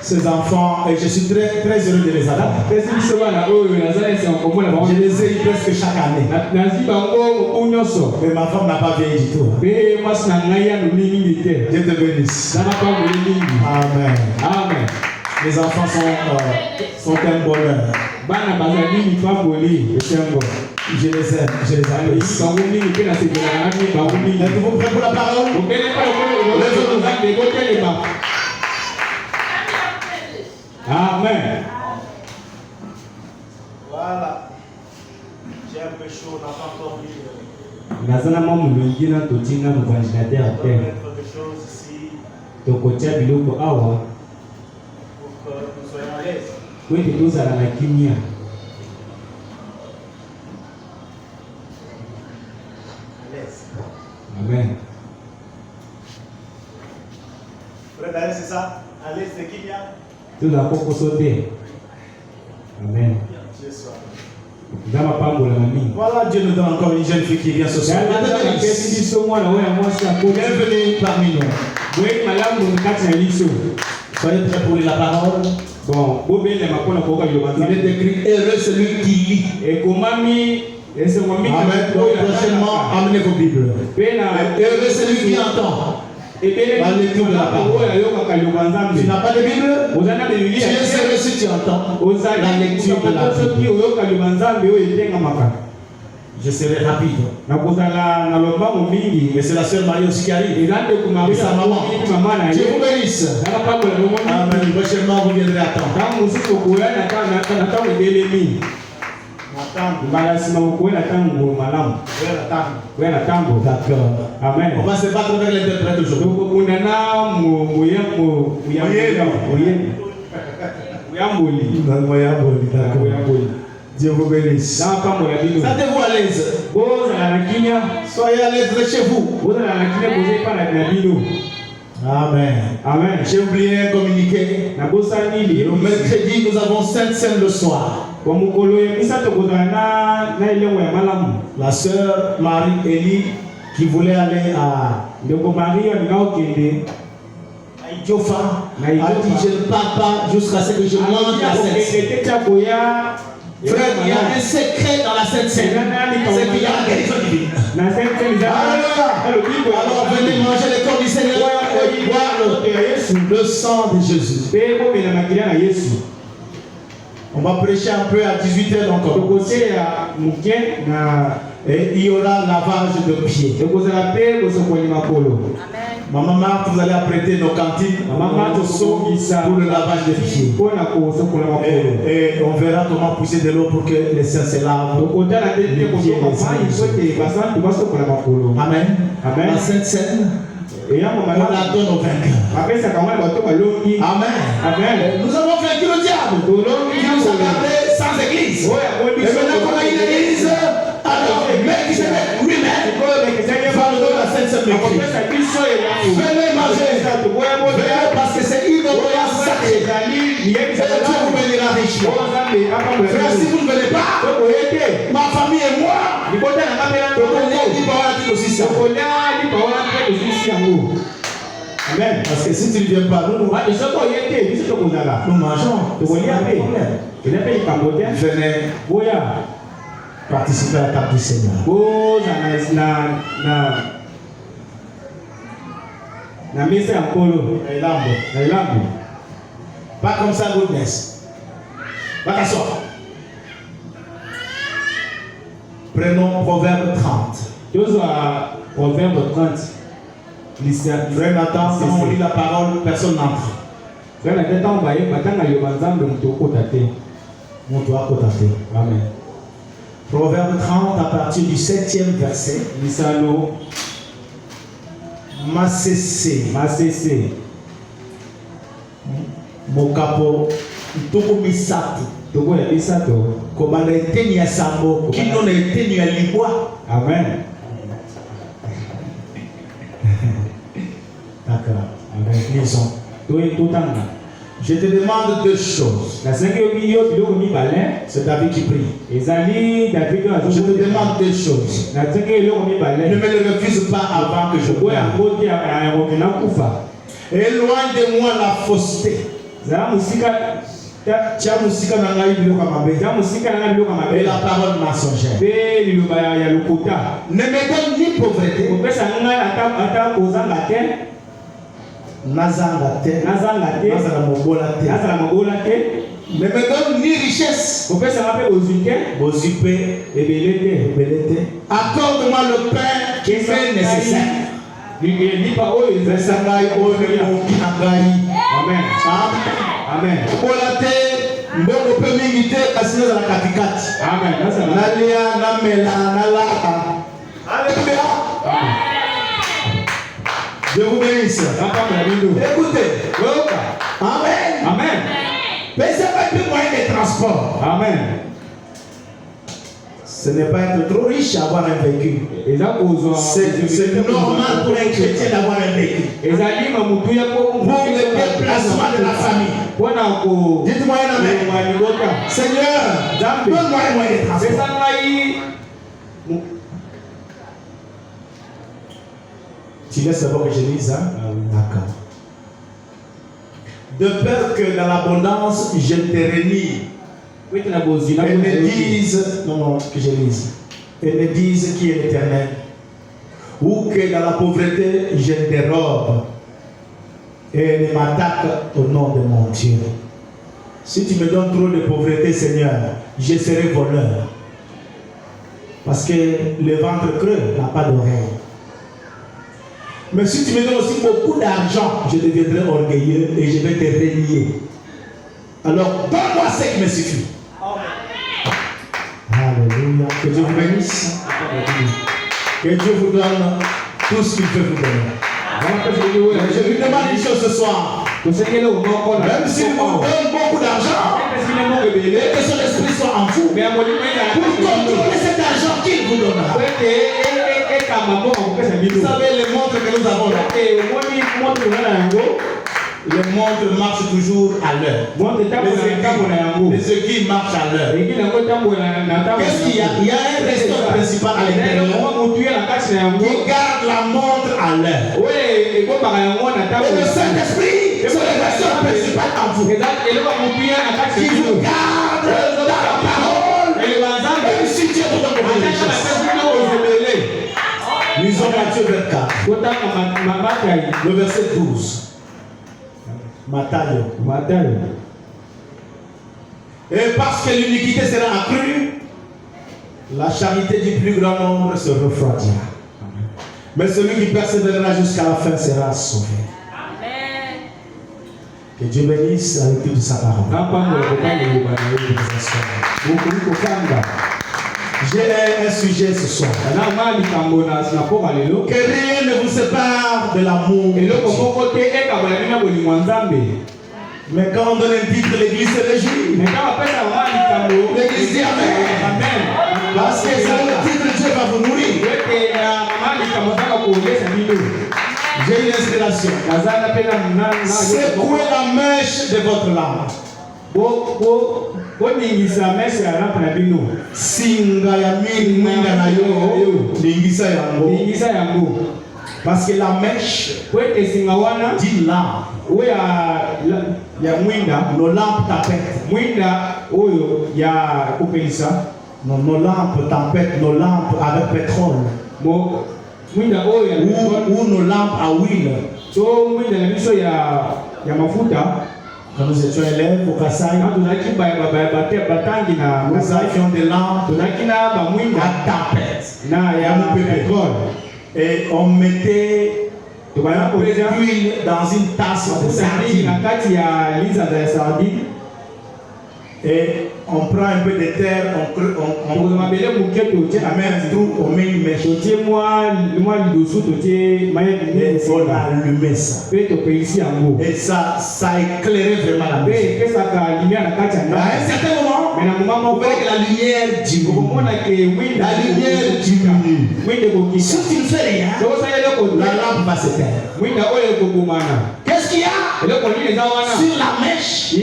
ces enfants et je suis très, très heureux de les avoir. Je les ai eu presque chaque année. Mais ma femme n'a pas vieilli du tout. Dieu te bénisse. Amen. Amen. Les enfants sont un bonheur. Je les aime, je les apprécie. Êtes-vous prêts pour la parole? Amen. Voilà. J'ai un peu chaud, on n'a pas encore vu. Mettre des choses ici pour que nous soyons à l'aise. Amen. Frère Daïs, c'est ça? À l'aise, c'est qui vient? Tout la coco sauté. Amen. Voilà, Dieu nous donne encore une jeune fille qui vient ce soir. Bienvenue parmi nous. Soyez prêts pour lire la parole. Bon, il est écrit heureux celui qui lit. Amen. Donc, prochainement, amenez vos Bibles. Heureux celui qui entend la lecture de la parole. Tu n'as pas de Bible? Tu es heureux si tu entends la lecture de la Bible. Je serai rapide. Mais c'est la sœur Marie aussi qui arrive. Et sa maman. Dieu vous bénisse. Amen. Prochainement, vous viendrez attendre. D'accord. Amen. On va se battre avec l'interprète aujourd'hui. Dieu vous bénisse. Sentez-vous à l'aise. Soyez à l'aise chez vous. Amen. Amen. J'ai oublié un communiqué. Le mercredi, nous avons Sainte Seine le soir. La sœur Marie-Élie qui voulait aller à Idiofa a dit je ne pars pas jusqu'à ce que je mange la Sainte Seine. Frère, il y a un secret dans la Sainte Seine. C'est qu'il y a la guérison divine. Alors venez manger le corps du Seigneur et boire le sang de Jésus. On va prêcher un peu à 18h encore. Et il y aura lavage de pieds. Maman Marthe, vous allez apprêter nos cantines pour le lavage des pieds. Et on verra comment pousser de l'eau pour que les saints se lavent. Amen. La Sainte Seine, on la donne au vainqueur. Amen. Nous avons vaincu le diable qui nous a gardés sans église. Et maintenant qu'on a une église, alors Melchizedek lui-même va nous donner la Sainte Seine. Venez manger. Venez parce que c'est une obéissance sacrée. Et Dieu vous bénira richement. Frère, si vous ne venez pas, ma famille et moi, Amen. Parce que si tu ne viens pas, nous mangeons. Venez participer à la table du Seigneur. Pas comme ça, goodness. Pas qu'à soi. Prenons Proverbe 30. Proverbe 30. Frère Nathan, quand on lit la parole, personne n'entre. Amen. Proverbe 30 à partir du 7e verset. Masese. Mokapo. Toko misatu. Kobana eteni ya sambo. Kino na eteni ya libwa. Amen. D'accord. Lisons. Je te demande deux choses. C'est David qui prie. Je te demande deux choses. Ne me le refuse pas avant que je meure. Éloigne de moi la fausseté. za musika tia musika na ngai biloko mabe. za musika na ngai biloko mabe. Et la parole mensongère. Be liloba ya lokuta. Ne me donne ni pauvreté. Kopesa ngai ata kozanga te. Nazanga te. Nazala mobola te. Ne me donne ni richesse. Kopesa ngai pe ozunke. Bozipe ebele te. Accorde-moi le pain qui est nécessaire. Lipa oyo ezalisa ngai oyo ekoki na ngai. Amen. Amen. Bola te mbongo mpe mingi te kasi nazala katikati. Amen. Nalia, namela, nalaka. Alléluia. Je vous bénisse. Écoutez. Amen. Amen. Mais ça va être moyen de transport. Amen. Ce n'est pas être trop riche d'avoir un véhicule. C'est normal pour un chrétien d'avoir un véhicule. Pour le déplacement de la famille. Dites-moi un amen. Seigneur, donne-moi un moyen de transport. Tu laisses d'abord que je lise, hein? D'accord. De peur que dans l'abondance, je te renie. Elles me disent, non, que je lise. Elles me disent qui est l'Éternel. Ou que dans la pauvreté, je te dérobe. Et elles m'attaquent au nom de mon Dieu. Si tu me donnes trop de pauvreté, Seigneur, je serai voleur. Parce que le ventre creux n'a pas d'oreille. Mais si tu me donnes aussi beaucoup d'argent, je deviendrai orgueilleux et je vais te régner. Alors, donne-moi ce qui me suffit. Alléluia. Que Dieu vous bénisse. Que Dieu vous donne tout ce qu'il peut vous donner. Je lui demande une chose ce soir. Même s'il vous donne beaucoup d'argent, et que son esprit soit en vous, pour contrôler cet argent qu'il vous donnera. Vous savez les montres que nous avons là. Les montres marchent toujours à l'heure. Les aiguilles marchent à l'heure. Qu'est-ce qu'il y a? Il y a un restant principal à l'intérieur qui garde la montre à l'heure. Et le Saint-Esprit, c'est le restant principal en vous. Qui vous garde dans la parole. Même si Dieu vous donne beaucoup de richesse. Lisons Matthieu 24. Le verset 12. Matthieu. Et parce que l'iniquité sera accrue, la charité du plus grand nombre se refroidira. Mais celui qui persévérera jusqu'à la fin sera sauvé. Amen. Que Dieu bénisse la lecture de sa parole. J'ai un sujet ce soir. Que rien ne vous sépare de l'amour. Mais quand on donne un titre, l'église se réjouit. L'église dit Amen. Parce que c'est le titre, Dieu va vous nourrir. J'ai une inspiration. Secouez la mèche de votre langue. Singa ya mini mwinda na yo lingisa yango. Parce que la mèche dit lampe. Ya mwinda nos lampes tapette. Mwinda oyo ya kupelisa. Nos lampes tapette, nos lampes avec pétrole. Mwinda oyo ya ou nos lampes à huile. So mwinda na biso ya mafuta. Quand nous étions élèves au Kassai, nous avions des lampes à tapette et on mettait de l'huile dans une tasse de sardines. Et on prend un peu de terre, on met un trou, on met une mèche. Et on a allumé ça. Et ça éclairait vraiment la mèche. À un certain moment, vous voyez que la lumière diminue. La lumière diminue. Si tu ne fais rien, la lampe va s'éteindre. Qu'est-ce qu'il y a? Sur la mèche, il y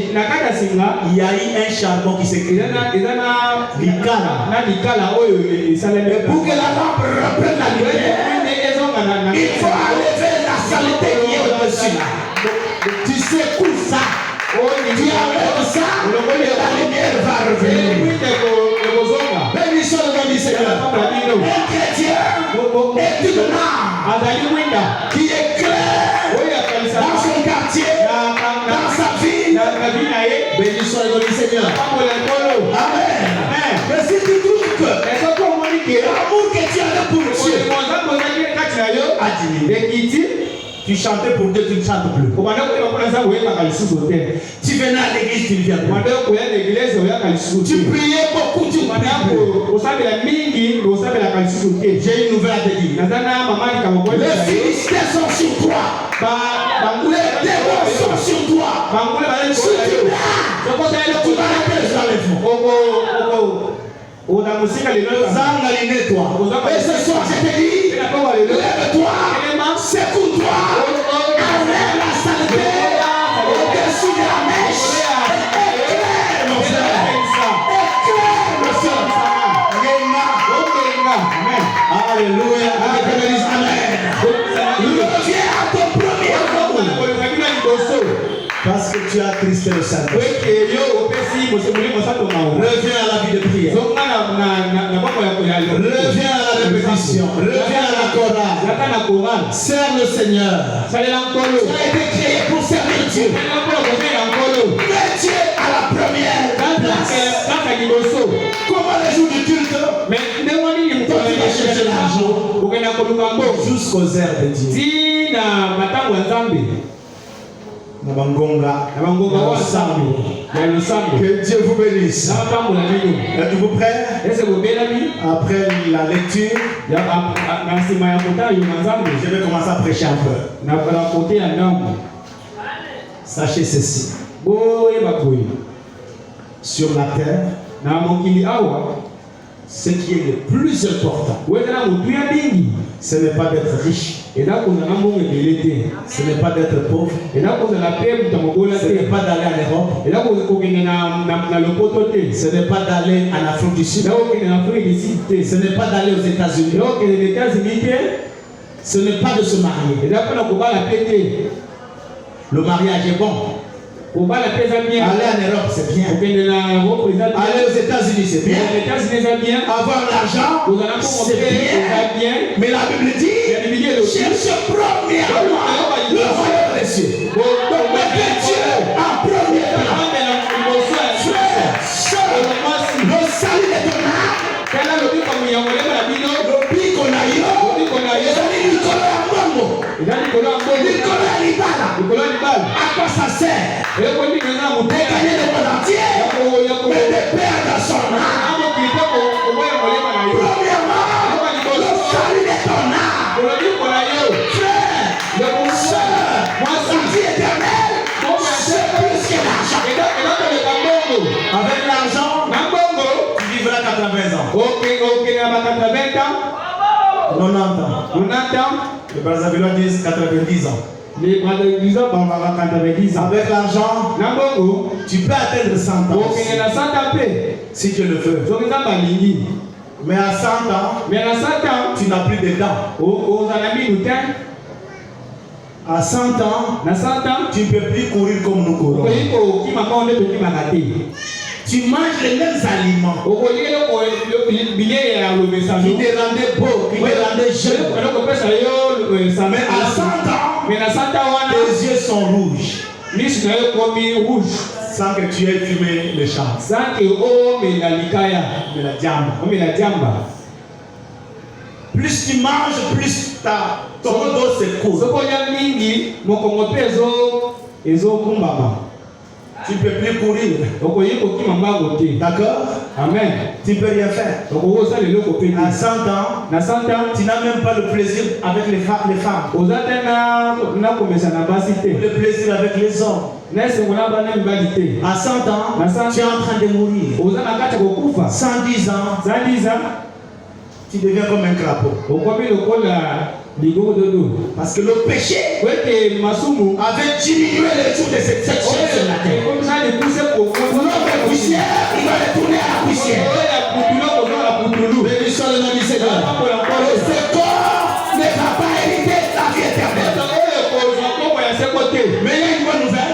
a eu un charbon qui s'est créé. Et pour que la lampe reprenne la lumière, il faut enlever la saleté qui est au-dessus là. Tu secoues ça. qui éclaire dans son quartier, dans sa vie. Béni soit le nom du Seigneur. Amen. Mais si tu doutes que l'amour que tu as pour Dieu a diminué, tu chantais pour Dieu, tu ne chantes plus. Tu venais à l'église, tu ne viens plus. Tu priais beaucoup, tu ne priais plus. J'ai une nouvelle à te dire. Les Philistins sont sur toi. Les démons sont sur toi. Si tu l'as, tu vas rester dans les fonds. Et ce soir, je te dis, lève-toi, secoue-toi, enlève la saleté au-dessus de la mèche. Éclaire, mon frère. Éclaire, mon frère. Alléluia. Amen. Reviens à ton premier amour. Parce que tu as Christ le Saint. Reviens à la vie de prière. Reviens à la répétition. Reviens à la chorale. Sers le Seigneur. Tu as été créé pour servir Dieu. Mets Dieu à la première place. Comment les jours du culte? Toi tu vas chercher l'argent jusqu'aux airs de Dieu. Que Dieu vous bénisse. Êtes-vous prêts? Après la lecture, je vais commencer à prêcher un peu. Sachez ceci. Sur la terre, ce qui est le plus important, ce n'est pas d'être riche. Ce n'est pas d'être pauvre. Ce n'est pas d'aller en Europe. Ce n'est pas d'aller en Afrique du Sud. Ce n'est pas d'aller aux États-Unis. Ce n'est pas de se marier. Le mariage est bon. Aller en Europe, c'est bien. Aller aux États-Unis, c'est bien. Avoir l'argent, c'est bien. Mais la Bible dit, cherche premièrement le royaume des cieux. Donc, mettez Dieu en premier plan. Frère, soeur, le salut de ton âme, le but qu'on a eu, Nicolas Libala. À quoi ça sert? De gagner le monde entier, mais de perdre son âme. Premièrement, le salut de ton âme. Frère, soeur, la vie éternelle, c'est plus que l'argent. Avec l'argent, tu vivras 80 ans. 90 ans. Les Brazzavillois disent 90 ans. Avec l'argent, tu peux atteindre 100 ans. Si tu le veux. Mais à 100 ans, tu n'as plus de dents. À 100 ans, tu ne peux plus courir comme nous courons. Tu manges les mêmes aliments qui te rendaient beau, qui te rendaient jeune. Mais à 100 ans, tes yeux sont rouges. Sans que tu aies fumé le champ. Plus tu manges, plus ton dos se coule. Tu ne peux plus courir. D'accord? Amen. Tu ne peux rien faire. À 100 ans, tu n'as même pas le plaisir avec les femmes. Le plaisir avec les hommes. À 100 ans, tu es en train de mourir. 110 ans, tu deviens comme un crapaud. Parce que le péché avait diminué le jour de cette chaise sur la terre. L'homme poussière, il va retourner à la poussière. Béni soit le nom du Seigneur. Et ce corps ne va pas hériter la vie éternelle. Mais il y a une bonne nouvelle.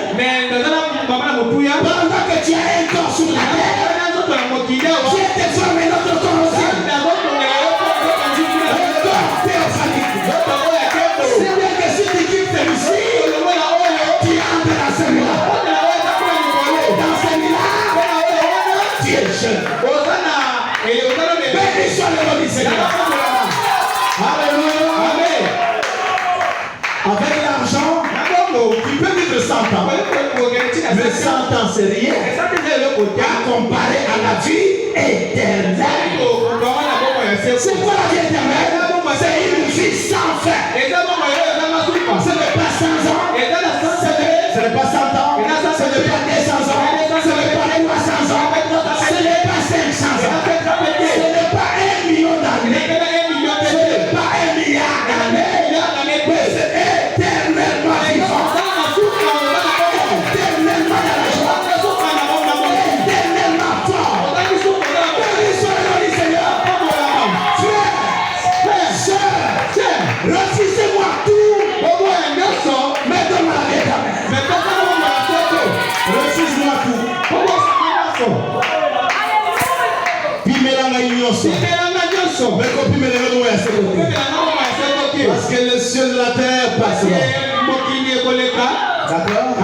Pendant que tu as un corps sur la terre, Dieu te forme notre corps aussi. Le corps théophanique. Avec l'argent, tu peux vivre 100 ans. Mais 100 ans, c'est rien à comparer à la vie éternelle. C'est quoi la vie éternelle? C'est une vie sans fin. Ce n'est pas 100 ans. Ce n'est pas 100 ans. Ce n'est pas 200 ans. Ce n'est pas 300 ans. Ce n'est pas 500 ans. Ce n'est pas 1 million d'années. Ce n'est pas 1 milliard d'années. Mais c'est éternellement vivant. Éternellement dans la joie. Éternellement fort. Béni soit le nom du Seigneur. Frères, sœurs, refusez-moi tout. Mais donne-moi la vie éternelle. Refuse-moi tout. Parce que le ciel de la terre passera. D'accord?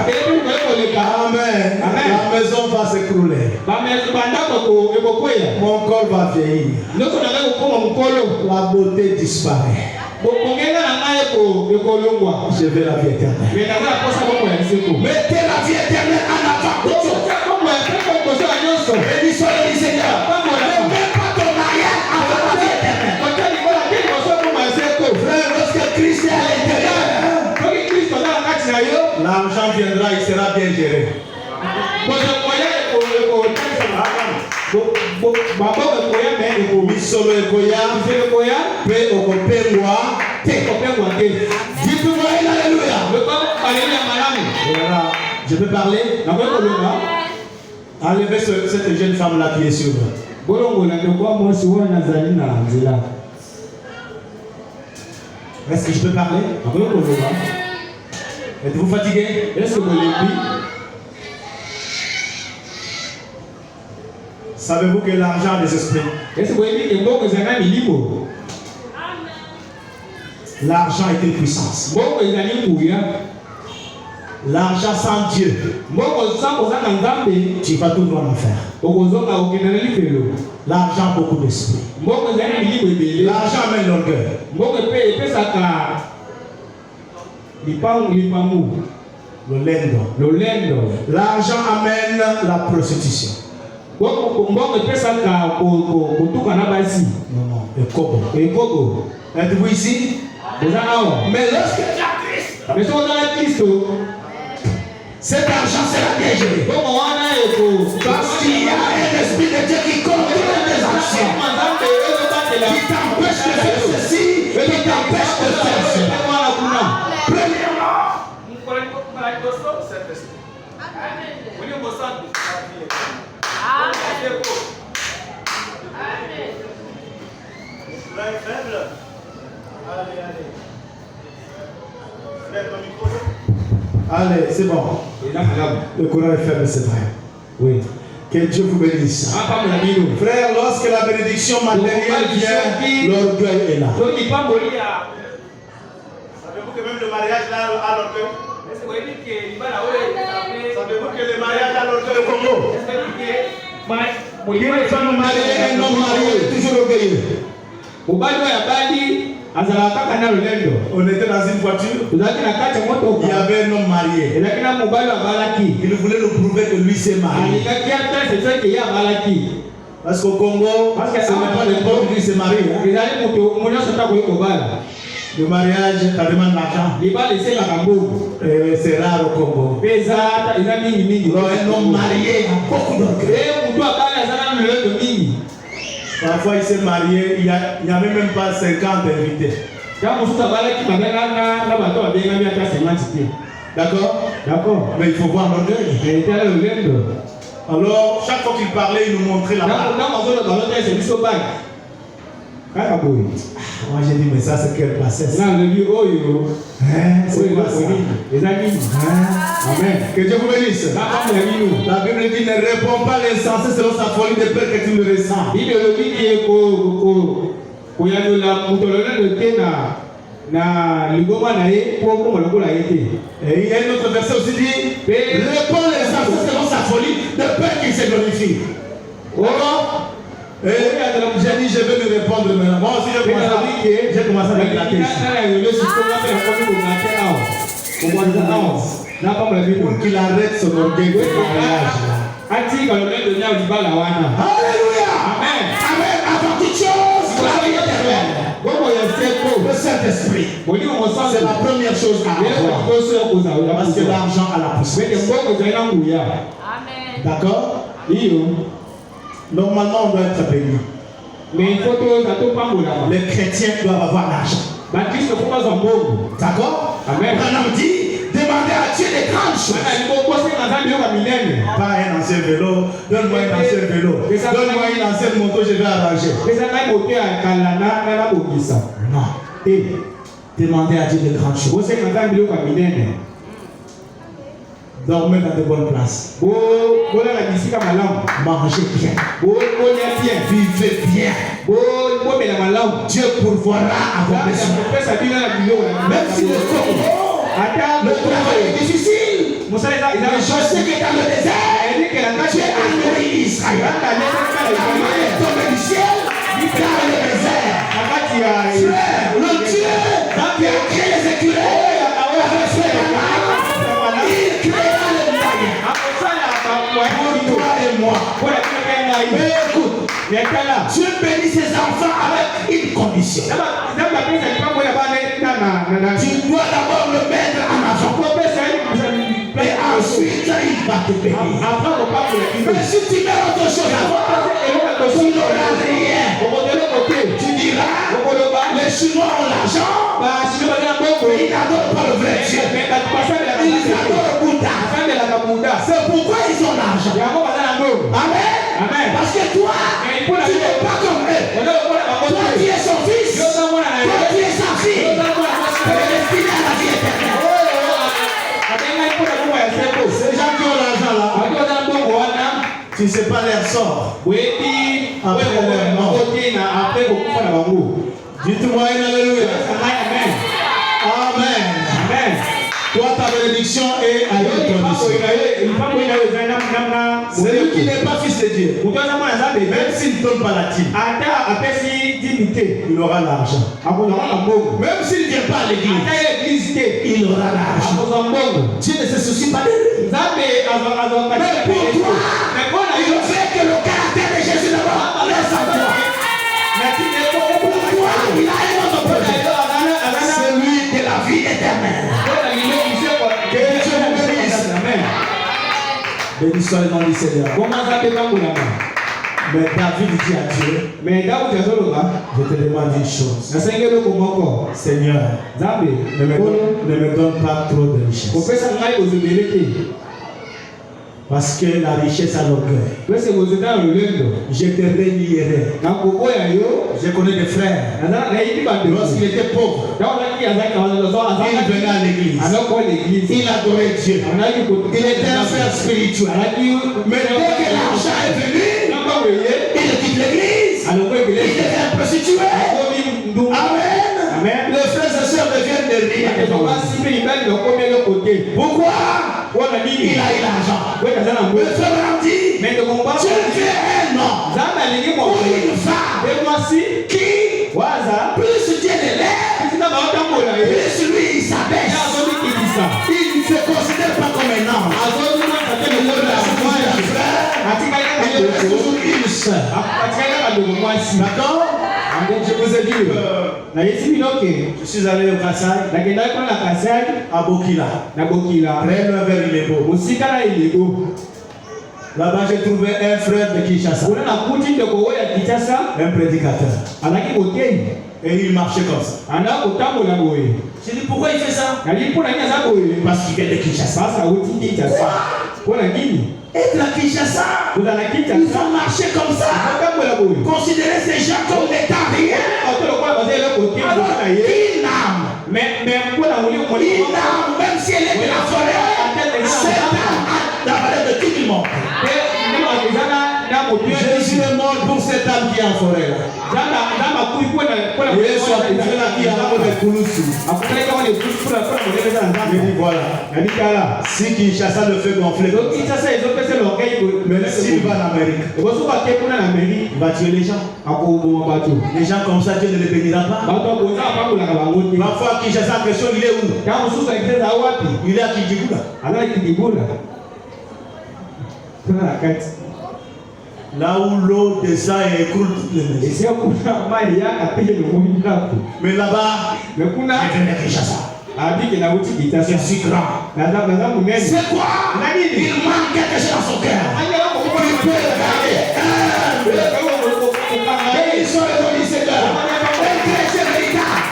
Amen. La maison va s'écrouler. Mon corps va vieillir. La beauté disparaît. Je veux la vie éternelle. Mettez la vie éternelle en avant. Béni soit le Seigneur. Ne mets pas ton mariage avant la vie éternelle. Frère, lorsque Christ est à l'intérieur, l'argent viendra, il sera bien géré. Dites-moi alléluia. Je peux parler? Enlevez cette jeune femme-là qui est sur moi. Est-ce que je peux parler? Êtes-vous fatigué? Savez-vous que l'argent des esprits? L'argent est une puissance. L'argent sans Dieu, tu vas tout droit en enfer. L'argent a beaucoup d'esprit. L'argent amène l'orgueil. L'argent amène la prostitution. Non, êtes-vous ici? Mais lorsque tu as Christ, cet argent sera bien géré. Parce qu'il y a un esprit de Dieu qui contrôle tes actions, qui t'empêche de faire ceci, qui t'empêche de faire cela. Premièrement, allez, c'est bon. Le courant est faible, c'est vrai. Oui. Que Dieu vous bénisse. Frère, lorsque la bénédiction matérielle vient, l'orgueil est là. Savez-vous que même le mariage là a l'orgueil? Savez-vous que le mariage a l'orgueil au Congo? Une femme mariée, un homme marié, toujours orgueilleux. On était dans une voiture. Il y avait un homme marié. Il voulait nous prouver que lui s'est marié. Parce qu'au Congo, ce n'est pas n'importe qui s'est marié. Le mariage, ça demande l'argent. C'est rare au Congo. Un homme marié a beaucoup d'orgueil. Parfois il s'est marié, il n'y avait même pas 50 invités. D'accord? D'accord. Mais il faut voir l'orgueil. Alors, chaque fois qu'il parlait, il nous montrait la barre. Moi j'ai dit, mais ça c'est quelle bassesse. C'est quoi ça? Amen. Que Dieu vous bénisse. La Bible dit, ne réponds pas l'insensé selon sa folie de peur que tu le ressens. Et il y a un autre verset aussi dit, réponds l'insensé selon sa folie de peur qu'il se glorifie. Et j'ai dit, je vais lui répondre maintenant. Moi aussi, j'ai commencé à m'éclater ici. Pour qu'il arrête son orgueil de mariage. Alléluia. Amen. Amen. Avant toute chose, le Saint-Esprit. C'est la première chose à avoir. Parce que l'argent a la puissance. D'accord? Normalement, on doit être béni. Les chrétiens doivent avoir l'argent. D'accord? Amen. On a dit, demandez à Dieu des grandes choses. Pas un ancien vélo. Donne-moi un ancien vélo. Donne-moi une ancienne moto, je vais arranger. Non. Demandez à Dieu des grandes choses. Dormez dans de bonnes places. Mangez bien. Vivez bien. Dieu pourvoira à vos besoins. Même si le travail est difficile, je sais que dans le désert, Dieu a nourri Israël. La main est tombée du ciel dans le désert. Frère, le Dieu qui a créé les écureuils, il créera les moyens pour toi et moi. Mais écoute, Dieu bénit ses enfants avec une condition. Tu dois d'abord le mettre en avant. Et ensuite, il va te bénir. Mais si tu mets autre chose avant, tu n'auras rien. Tu diras, les Chinois ont l'argent, ils n'adorent pas le vrai Dieu. Ils adorent Bouddha. C'est pourquoi ils ont l'argent. Amen. Parce que toi, tu n'es pas comme eux. Toi, tu es son fils. Toi, tu es sa fille. Tu es destiné à la vie éternelle. Ces gens qui ont l'argent là, tu ne sais pas leur sort. Après leur mort. Dites-moi un alléluia. Amen. Amen. Toi, ta bénédiction est à une condition. Celui qui n'est pas fils de Dieu, même s'il ne donne pas la dîme, il aura l'argent. Même s'il ne vient pas à l'église, il aura l'argent. Dieu ne se soucie pas de lui. Mais pour toi, il fait que le caractère de Jésus d'abord laisse à toi. Pour toi, il a un autre projet. Celui de la vie éternelle. Que Dieu vous bénisse. Béni soit le nom du Seigneur. Mais David dit à Dieu, je te demande une chose. Seigneur, ne me donne pas trop de richesse. Parce que la richesse a l'orgueil. Je te relierai. Je connais des frères. Lorsqu'il était pauvre, il venait à l'église. Il adorait Dieu. Il était un frère spirituel. Mais dès que l'argent est venu, il quitte l'église. Il devient prostitué. Amen. Les frères et sœurs deviennent des riens. Pourquoi? Il a eu l'argent. Le frère m'a dit, tu veux un homme ou une femme qui, plus Dieu ne l'aime, plus lui il s'abaisse. Il ne se considère pas comme un homme. Il reste toujours une sœur. D'accord? Je vous ai dit, je suis allé au Kassai, à Bokila. Près d'un verre il est beau. Là-bas, j'ai trouvé un frère de Kinshasa, un prédicateur. Et il marchait comme ça. J'ai dit, pourquoi il fait ça? Parce qu'il vient de Kinshasa. Être à Kinshasa, ils ont marché comme ça. Considérer ces gens comme n'étant rien. Alors, une âme, même si elle est de la forêt, cette âme a la valeur de tout le monde. Jésus est mort pour cette âme qui est en forêt là. Et soit pour ceux-là qui ont les coulousses. Je dis voilà. Si Kinshasa le fait gonfler, mais s'il va en Amérique, il va tuer les gens. Les gens comme ça, Dieu ne les bénira pas. Parfois, Kinshasa en question, il est où? Il est à Kidiboula. Là où l'eau descend et écoule toutes les maisons. Mais là-bas, je viens de Kinshasa. Je suis grand. C'est quoi? Il manque quelque chose dans son cœur. Il peut regarder. Et ils sont réunis, Seigneur. Un chrétien véritable.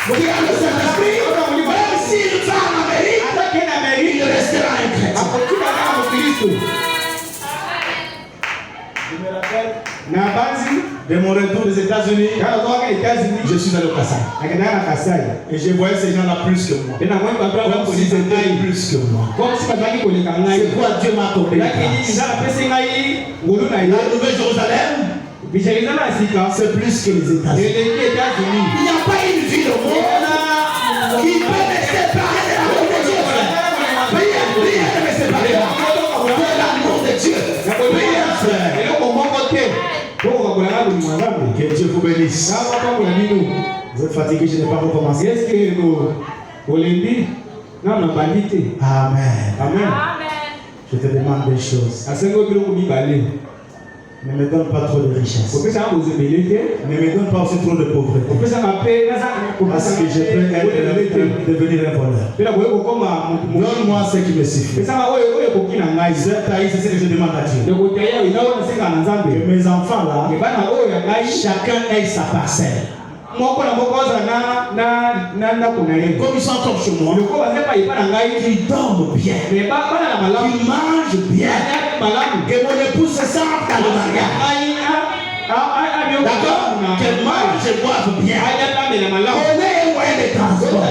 Qui a le Saint-Esprit, même s'il va en Amérique, il restera un chrétien. Je me rappelle de mon retour des États-Unis, je suis allé au Kassai. Et je voyais ces gens-là plus que moi. Comme s'ils étaient plus que moi. C'est quoi Dieu m'a accordé? La Nouvelle-Jérusalem, c'est plus que les États-Unis. Il n'y a pas une ville au monde qui peut me séparer de l'amour de Dieu. Rien ne me séparera de l'amour de Dieu. Rien, frère. Que Dieu vous bénisse. Vous êtes fatigué, je n'ai pas recommencé. Amen. Amen. Je te demande des choses. Ne me donne pas trop de richesse. Ne me donne pas aussi trop de pauvreté. Parce que je peux devenir un voleur. Donne-moi ce qui me suffit. C'est ce que je demande à Dieu. Que mes enfants là, chacun ait sa parcelle. Comme ils sont comme chez moi, qu'ils dorment bien, qu'ils mangent bien, que mon épouse se sente dans le mariage. D'accord? Qu'elle mange et boive bien. On est un moyen de transport.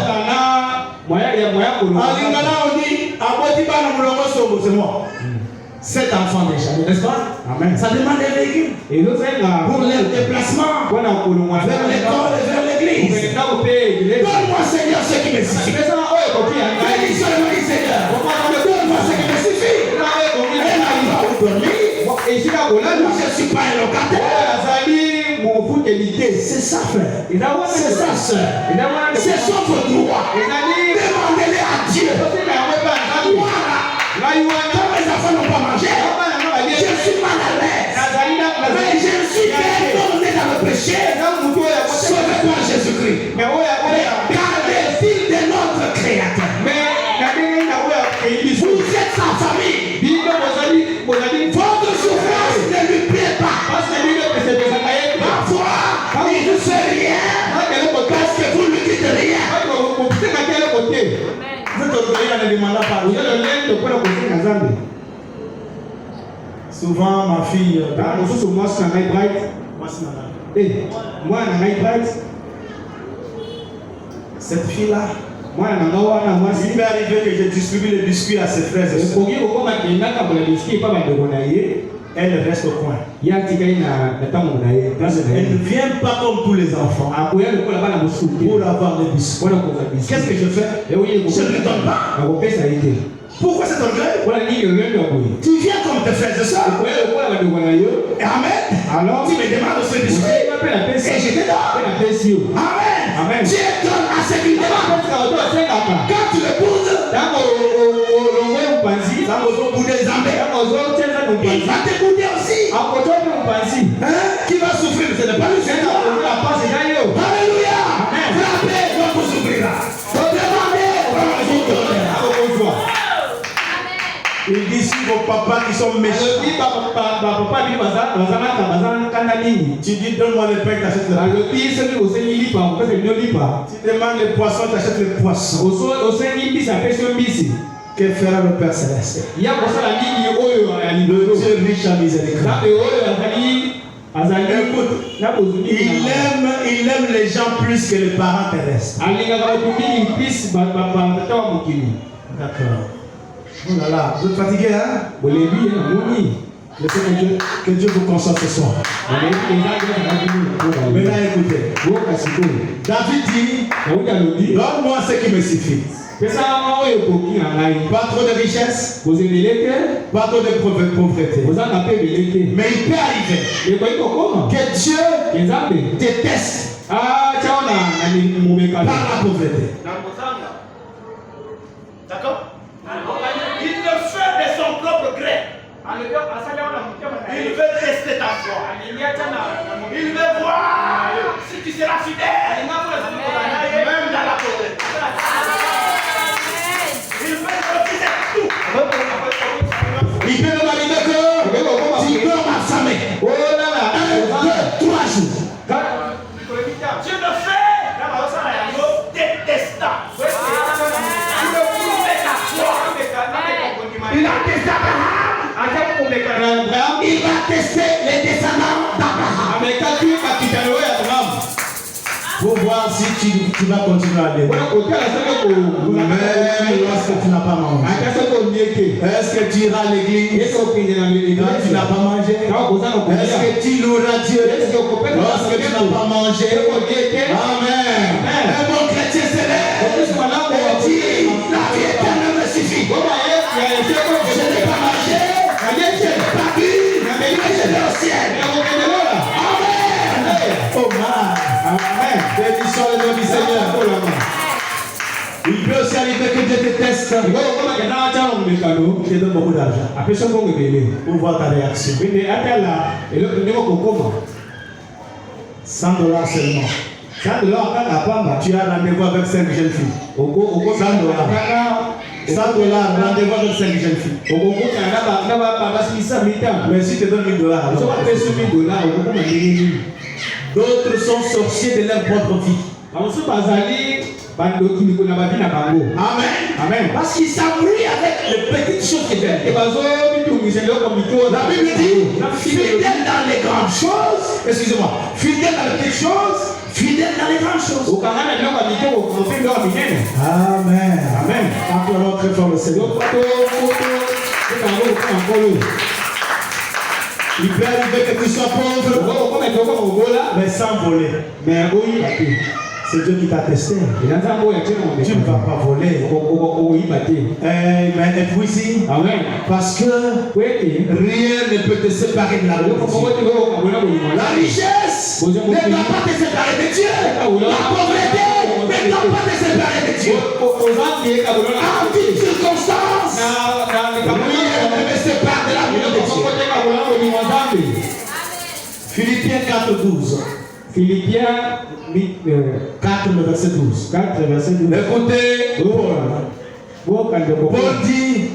En Lingala, on dit, c'est moi. 7 enfants déjà, n'est-ce pas? Amen. Ça demande des véhicules pour les déplacements vers l'école et vers l'église. Donne-moi, Seigneur, ce qui me suffit. Bénis seulement, Seigneur. Donne-moi ce qui me suffit. Et là, il va vous dormir. Moi, je ne suis pas un locataire. C'est ça, frère. C'est ça, soeur. C'est son droit. Demandez-les à Dieu. Voilà. Quand mes enfants n'ont pas mangé, je suis mal à l'aise. Mais je suis pardonné dans le péché. Sauvé par Jésus-Christ. Gardez-il de notre Créateur. Vous êtes sa famille. Votre souffrance ne lui plaît pas. Parfois, il ne fait rien. Parce que vous ne lui dites rien. Vous êtes orgueilleux en ne demandant pas. Souvent, ma fille, cette fille-là, il m'est arrivé que je distribue les biscuits à ses frères et sœurs. Elle reste au coin. Elle ne vient pas comme tous les enfants pour avoir des biscuits. Qu'est-ce que je fais? Je ne lui donne pas. Pourquoi cet orgueil? Tu viens comme tes frères et sœurs. Amen. Alors tu me demandes ce biscuit et je te donne. Amen. Dieu donne à ce qu'il demande. Quand tu épouses, il va t'écouter aussi. Qui va souffrir? Ce n'est pas lui. Alléluia. Frappez, on vous souffrira. Demandez, on vous donnera. Il dit si vos papas qui sont méchants, tu dis donne-moi le pain, t'achètes le pain. Tu demandes le poisson, t'achètes le poisson. Que fera le Père Céleste? Le Dieu riche en miséricorde. Écoute, il aime les gens plus que les parents terrestres. D'accord. Oh là là, vous êtes fatigué, hein? Laissez que Dieu vous console ce soir. Maintenant écoutez. David dit, donne-moi ce qui me suffit. Pas trop de richesse, pas trop de pauvreté. Mais il peut arriver que Dieu déteste par la pauvreté. D'accord? Il le fait de son propre gré. Il veut tester ta foi. Il veut voir si tu seras fidèle, même dans la pauvreté. Il veut refuser tout. Il peut nous arriver que tu peux m'affamer. 1, 2, 3 jours. Dieu le fait détestant. Il a testé Abraham. Il va tester les descendants d'Abraham. Pour voir si tu vas continuer à aller. Même lorsque tu n'as pas mangé. Est-ce que tu iras à l'église quand tu n'as pas mangé? Est-ce que tu loueras Dieu lorsque tu n'as pas mangé? Amen. Un bon chrétien se lève et dit, la vie éternelle me suffit. Je n'ai pas mangé, je n'ai pas bu, mais je vais au ciel. Amen. Oh man. Amen. Bénissons le nom du Seigneur. Il peut aussi arriver que Dieu te teste. Il te donne beaucoup d'argent pour voir ta réaction. $100 seulement. Tu as rendez-vous avec 5 jeunes filles. $100. $100, rendez-vous avec 5 jeunes filles. Mais si tu te donnes $1000, d'autres sont sorciers de leur propre vie. Amen. Amen. Parce qu'ils s'embrouillent avec les petites choses qui viennent. La Bible dit, fidèle dans les grandes choses. Excusez-moi. Fidèle dans les petites choses. Fidèle dans les grandes choses. Amen. Amen. Acclamons très fort le Seigneur. Il peut arriver que tu sois pauvre, mais sans voler. C'est Dieu qui t'a testé. Tu ne vas pas voler. Mais êtes-vous ici? Parce que rien ne peut te séparer de la pauvreté. La richesse ne doit pas te séparer de Dieu. La pauvreté ne doit pas te séparer de Dieu. En toute circonstance, rien ne me sépare de l'amour de Dieu. Philippiens 4:12. Philippiens 4, le verset 12. Écoutez, Paul dit,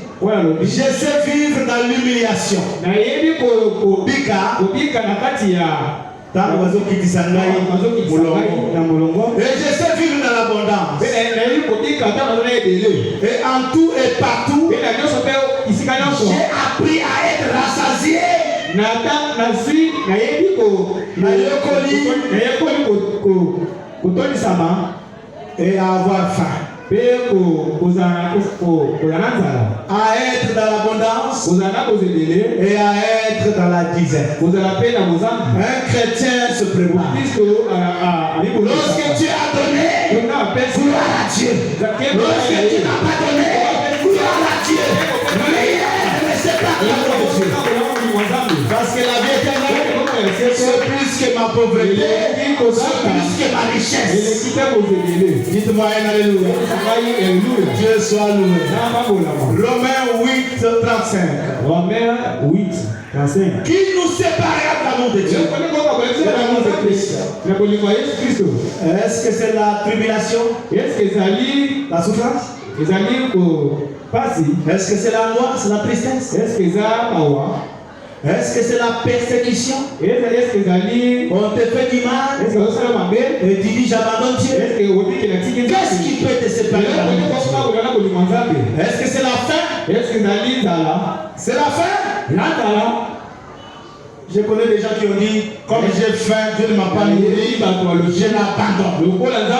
je sais vivre dans l'humiliation. Et je sais vivre dans l'abondance. Et en tout et partout, j'ai appris à être rassasié. Et à avoir faim. À être dans l'abondance et à être dans la dizaine. Un chrétien se prépare. Lorsque tu as donné, gloire à Dieu. Lorsque tu n'as pas donné, gloire à Dieu. Rien ne me sépare de l'amour de Dieu. Parce que la vie éternelle, c'est plus que ma pauvreté, c'est plus que ma richesse. Dites-moi un alléluia. Dieu soit loué. Romains 8:35. Qui nous séparera de l'amour de Dieu? Est-ce que c'est la tribulation? La souffrance? Est-ce que c'est l'angoisse, la tristesse? Est-ce que c'est la persécution? On te fait du mal et tu dis j'abandonne Dieu. Qu'est-ce qui peut te séparer de l'amour de Dieu? Est-ce que c'est la faim? C'est la faim? Je connais des gens qui ont dit, comme j'ai faim, Dieu ne m'a pas nourri, je l'abandonne.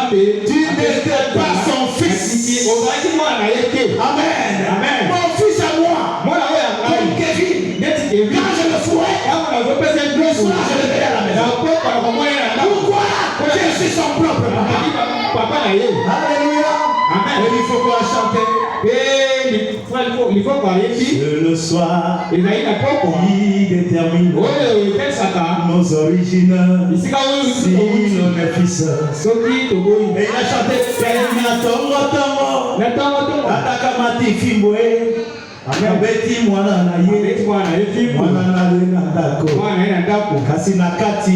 Tu n'étais pas son fils. Amen. Mon fils à moi, comme Kevin, quand je me son propre papa. Alléluia. Amen. Et il faut qu'on chante. Il faut parler. C'est le soir qui détermine nos origines. Si l'on est fils. Et il a chanté Natongo Tongo. Atakamati Fimboe. Abeti mwana na ye. Mwana na ye na ndako. Kasi nakati.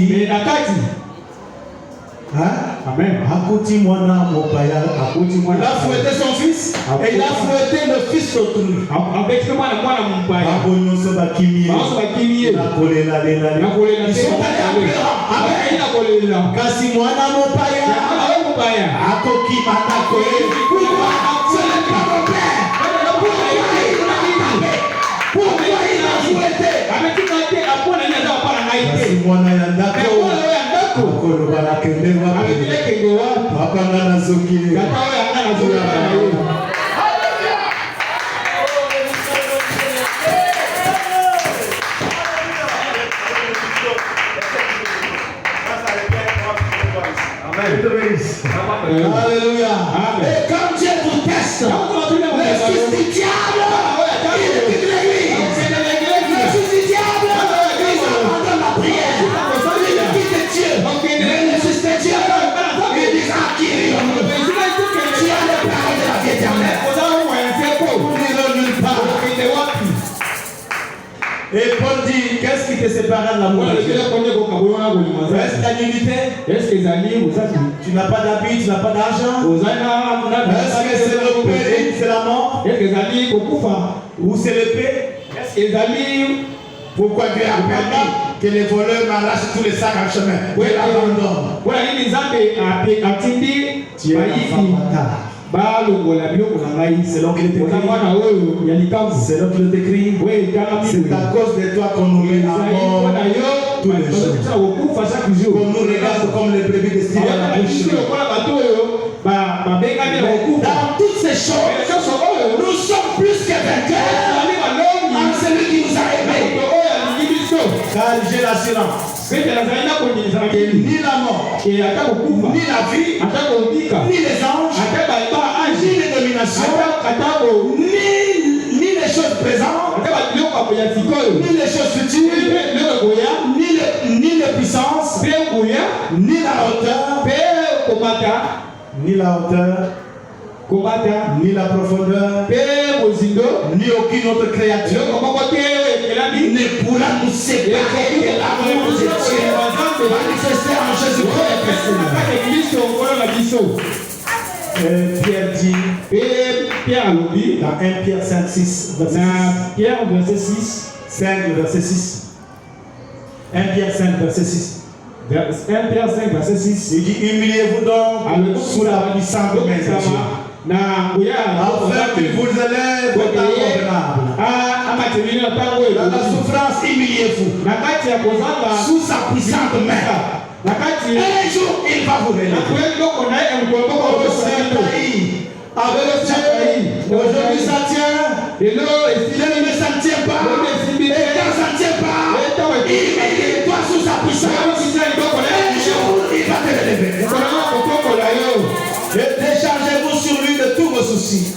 Amen. Akuti mwana mopaya. Il a fouetté son fils et il a fouetté le fils d'autrui. Abonyoso bakimiye. Ils sont allés en pleurant. Kasi mwana mopaya. Akoki matako. Pourquoi? Ce n'est pas mon père. Pourquoi il a fouetté? Kasi mwana ya ndako. Alléluia. Et quand Dieu vous teste, le fils du diable, il quitte l'église. Le fils du diable, il abandonne la prière. Il quitte Dieu. Mais le fils de Dieu, il dit à qui tu as le paradis de la vie éternelle. Il ne nulle part. Et Paul dit, qu'est-ce qui te sépare de l'amour de Dieu? Est-ce la nudité? Tu n'as pas d'habit, tu n'as pas d'argent? Est-ce que c'est le péril, c'est la mort? Ou c'est l'épée? Pourquoi Dieu a permis que les voleurs m'arrachent tous les sacs en chemin? Oui, l'abandonne. Tu es la femme fatale. C'est l'homme qui le décrit. C'est l'homme qui le décrit. C'est à cause de toi qu'on nous met à mort tous les jours. Qu'on nous regarde comme les brebis destinées à la bouche. Dans toutes ces choses, nous sommes plus que vainqueurs en celui qui nous a aimés. Car j'ai l'assurance que ni la mort, ni la vie, ni les anges, ni les dominations, ni les choses présentes, ni les choses futures, ni les puissances, ni la hauteur, ni la profondeur, ni aucune autre créature ne pourra nous séparer de l'amour de Dieu manifesté en Jésus-Christ. Pierre dit, dans 1 Pierre 5, 6, verset 6. 5, verset 6. 1 Pierre 5, verset 6. 1 Pierre 5, verset 6. Il dit, humiliez-vous donc sous la puissance de mes yeux, afin qu'il vous élève au temps convenable. Dans la souffrance, humiliez-vous sous sa puissante main. Un jour, il va vous relever. Aujourd'hui, ça tient. L'ennemi, ça ne tient pas. Et quand ça ne tient pas, humilie-toi sous sa puissance. Un jour, il va te relever. Et déchargez-vous sur lui de tous vos soucis.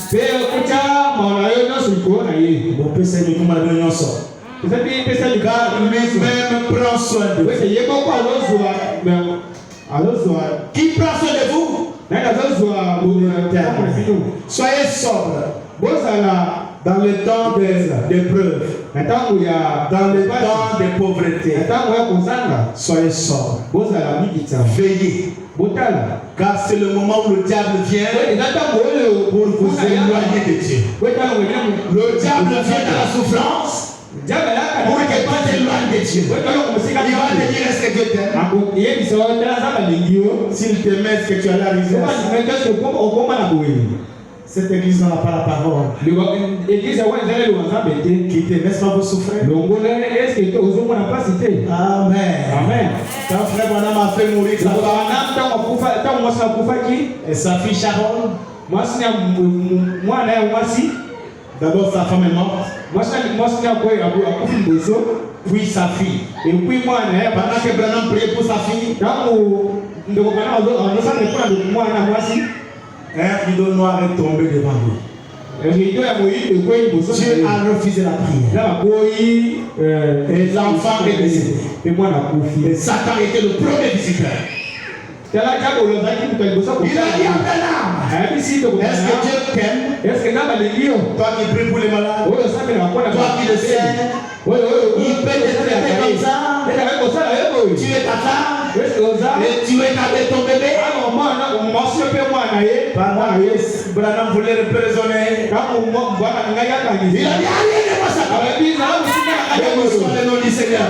Car lui-même prend soin de vous. Qui prend soin de vous? Soyez sobre dans le temps d'épreuve, dans le temps de pauvreté. Soyez sobre. Veillez. Car c'est le moment où le diable vient pour vous éloigner de Dieu. Le diable vient dans la souffrance pour que tu t'éloignes de Dieu. Il va te dire, est-ce que Dieu t'aime? S'il t'aimait, est-ce que tu allais arriver à ça? Cette église n'a pas la parole. Qui te laisse pas vous souffrir. Amen. Amen. Quand frère Branham a fait mourir sa femme et sa fille Sharon, d'abord sa femme est morte. puis sa fille. Et puis moi, Pendant que Branham priait pour sa fille, un rideau noir est tombé devant lui. Dieu a refusé la prière. Et l'enfant est décédé. Et Satan était le premier visiteur. Il a dit à Branham, est-ce que Dieu t'aime? Toi qui pries pour les malades, toi qui le sais, il peut te traiter comme ça. Tu es ta femme et tu es avec ton bébé. Pendant que Branham voulait raisonner, il a dit alliez-moi ça. Soit le nom du Seigneur.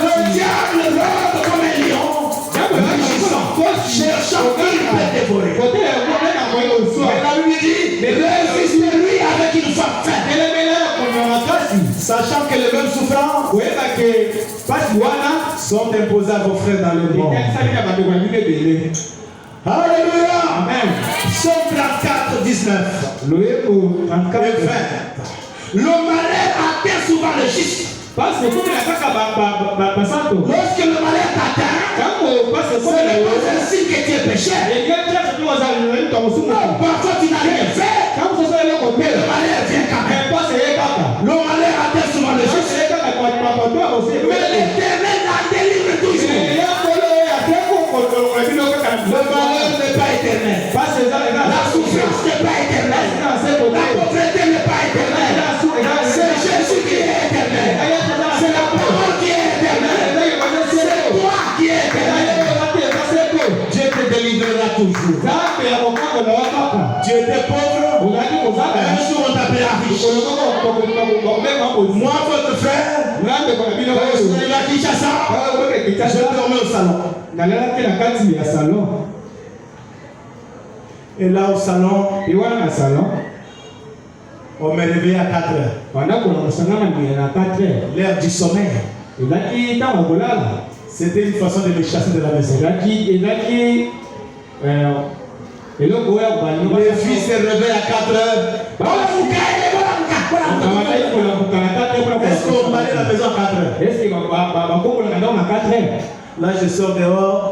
Le diable rôde comme un lion, cherchant qui peut dévorer. Mais la Bible dit, résistez-lui avec une femme faite. Sachant que les mêmes souffrances sont imposées à vos frères dans le monde. Alléluia. Amen. Psaume 34, 19 et 20. Le malheur atteint souvent le juste. Lorsque le malheur t'atteint, c'est un signe que tu es pécheur. Parfois tu n'as rien fait, mais le malheur vient quand même. Le malheur atteint souvent le juste, mais l'Éternel la délivre toujours. Le malheur n'est pas éternel. La souffrance n'est pas éternelle. La pauvreté n'est pas éternelle. C'est Jésus qui est éternel. C'est la parole qui est éternelle. C'est toi qui es éternel. Dieu te délivrera toujours. Tu étais pauvre. Un jour on t'appellera riche. Moi, votre frère, je suis à Kinshasa. Je dormais au salon. Et là au salon, on m'est réveillé à 4 heures. L'heure du sommeil. C'était une façon de me chasser de la maison. Le fils s'est réveillé à 4 heures. Est-ce qu'on balaye la maison à 4 heures? Là, je sors dehors.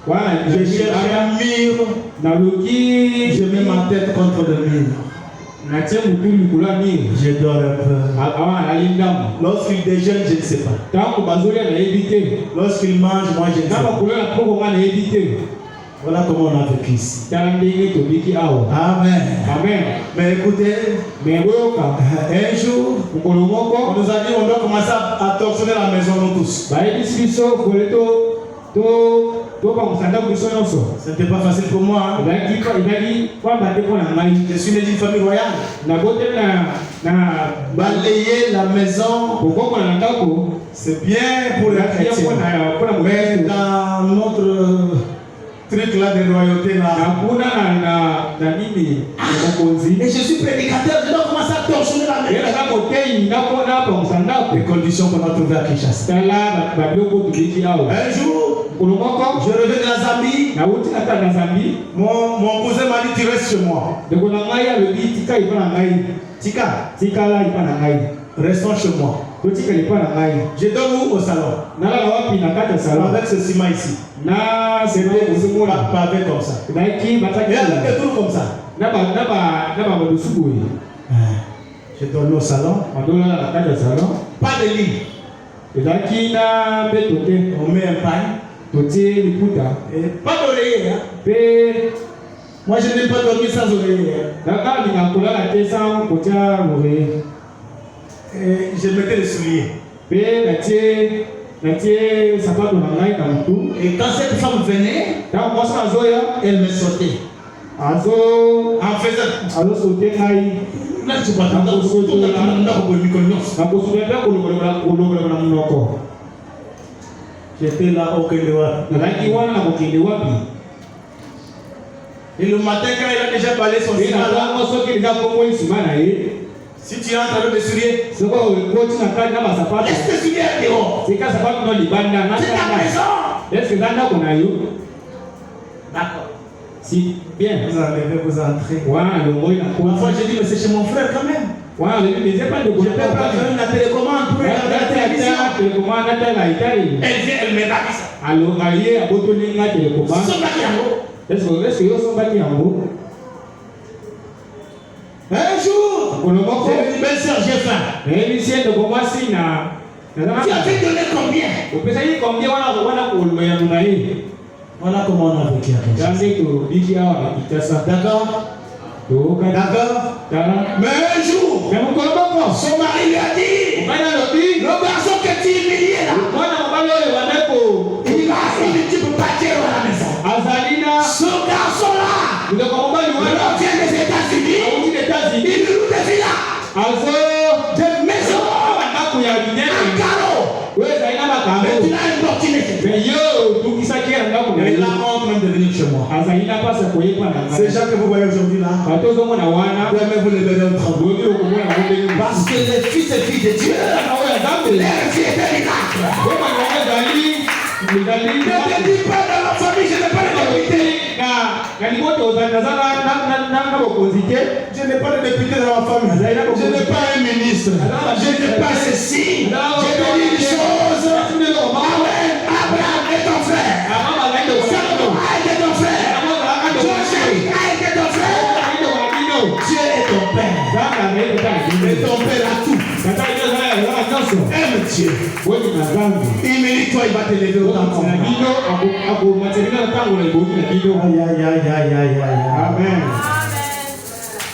Je cherche un mur. Je mets ma tête contre le mur. Je dors un peu. Lorsqu'il déjeune, je ne sais pas. Lorsqu'il mange, moi je ne sais pas. Voilà comment on a vécu ici. Amen. Amen. Mais écoutez, un jour, on nous a dit on doit commencer à torsionner la maison, nous tous. Ce n'était pas facile pour moi. Je suis né d'une famille royale. Balayer la maison, c'est bien pour les chrétiens. Mais dans notre truc là de royauté là. Et je suis prédicateur, je dois commencer à torsionner la maison. Les conditions qu'on a trouvées à Kinshasa. Un jour, je reviens de la Zambie. Mon cousin m'a dit tu restes chez moi. Restons chez moi. Je dors où? Au salon. Avec ce ciment ici. C'était pavé comme ça. Et avec des trous comme ça. Je dormais au salon. Pas de lit. On met un pain. Et pas d'oreiller. Moi je n'ai pas dormi sans oreiller. Et je mettais les souliers. Et quand cette femme venait, elle me sautait. En faisant. Là, tu vois, j'étais là au Kéléwa. Et le matin, quand il a déjà balayé son ciment, si tu entres avec des souliers, laisse tes souliers dehors. C'est ta maison. D'accord. Si, bien. Vous enlevez, vous entrez. Parfois j'ai dit, mais c'est chez mon frère quand même. Je peux pas faire la télécommande. pour regarder la télévision. Elle vient, elle met la vie. Un jour, j'ai dit, belle sœur, j'ai faim. Tu as fait donner combien? Voilà comment on a vécu avec ça. D'accord? D'accord? Mais un jour, son mari lui a dit, le garçon que tu humilies là, il va finir, tu ne peux pas tirer à la maison. Ce garçon-là, il vient des États-Unis, il loue des villas, des maisons, un carreau. Mais tu as une opportunité. Mais la honte même de venir chez moi. Ces gens que vous voyez aujourd'hui là, vous les verrez au travail. Parce que les fils et filles de Dieu, leur vie est un miracle. Ne te dis pas dans la famille, je n'ai pas de député. Je n'ai pas de député dans ma famille. Je n'ai pas un ministre. Je n'ai pas ceci. Je te dis une chose. Abraham est ton frère. Salomon a été ton frère. Joachim a été ton frère. Dieu est ton père. Et ton père a tout. Aime Dieu. Il mérite toi, il va te lever autant qu'on peut. Amen.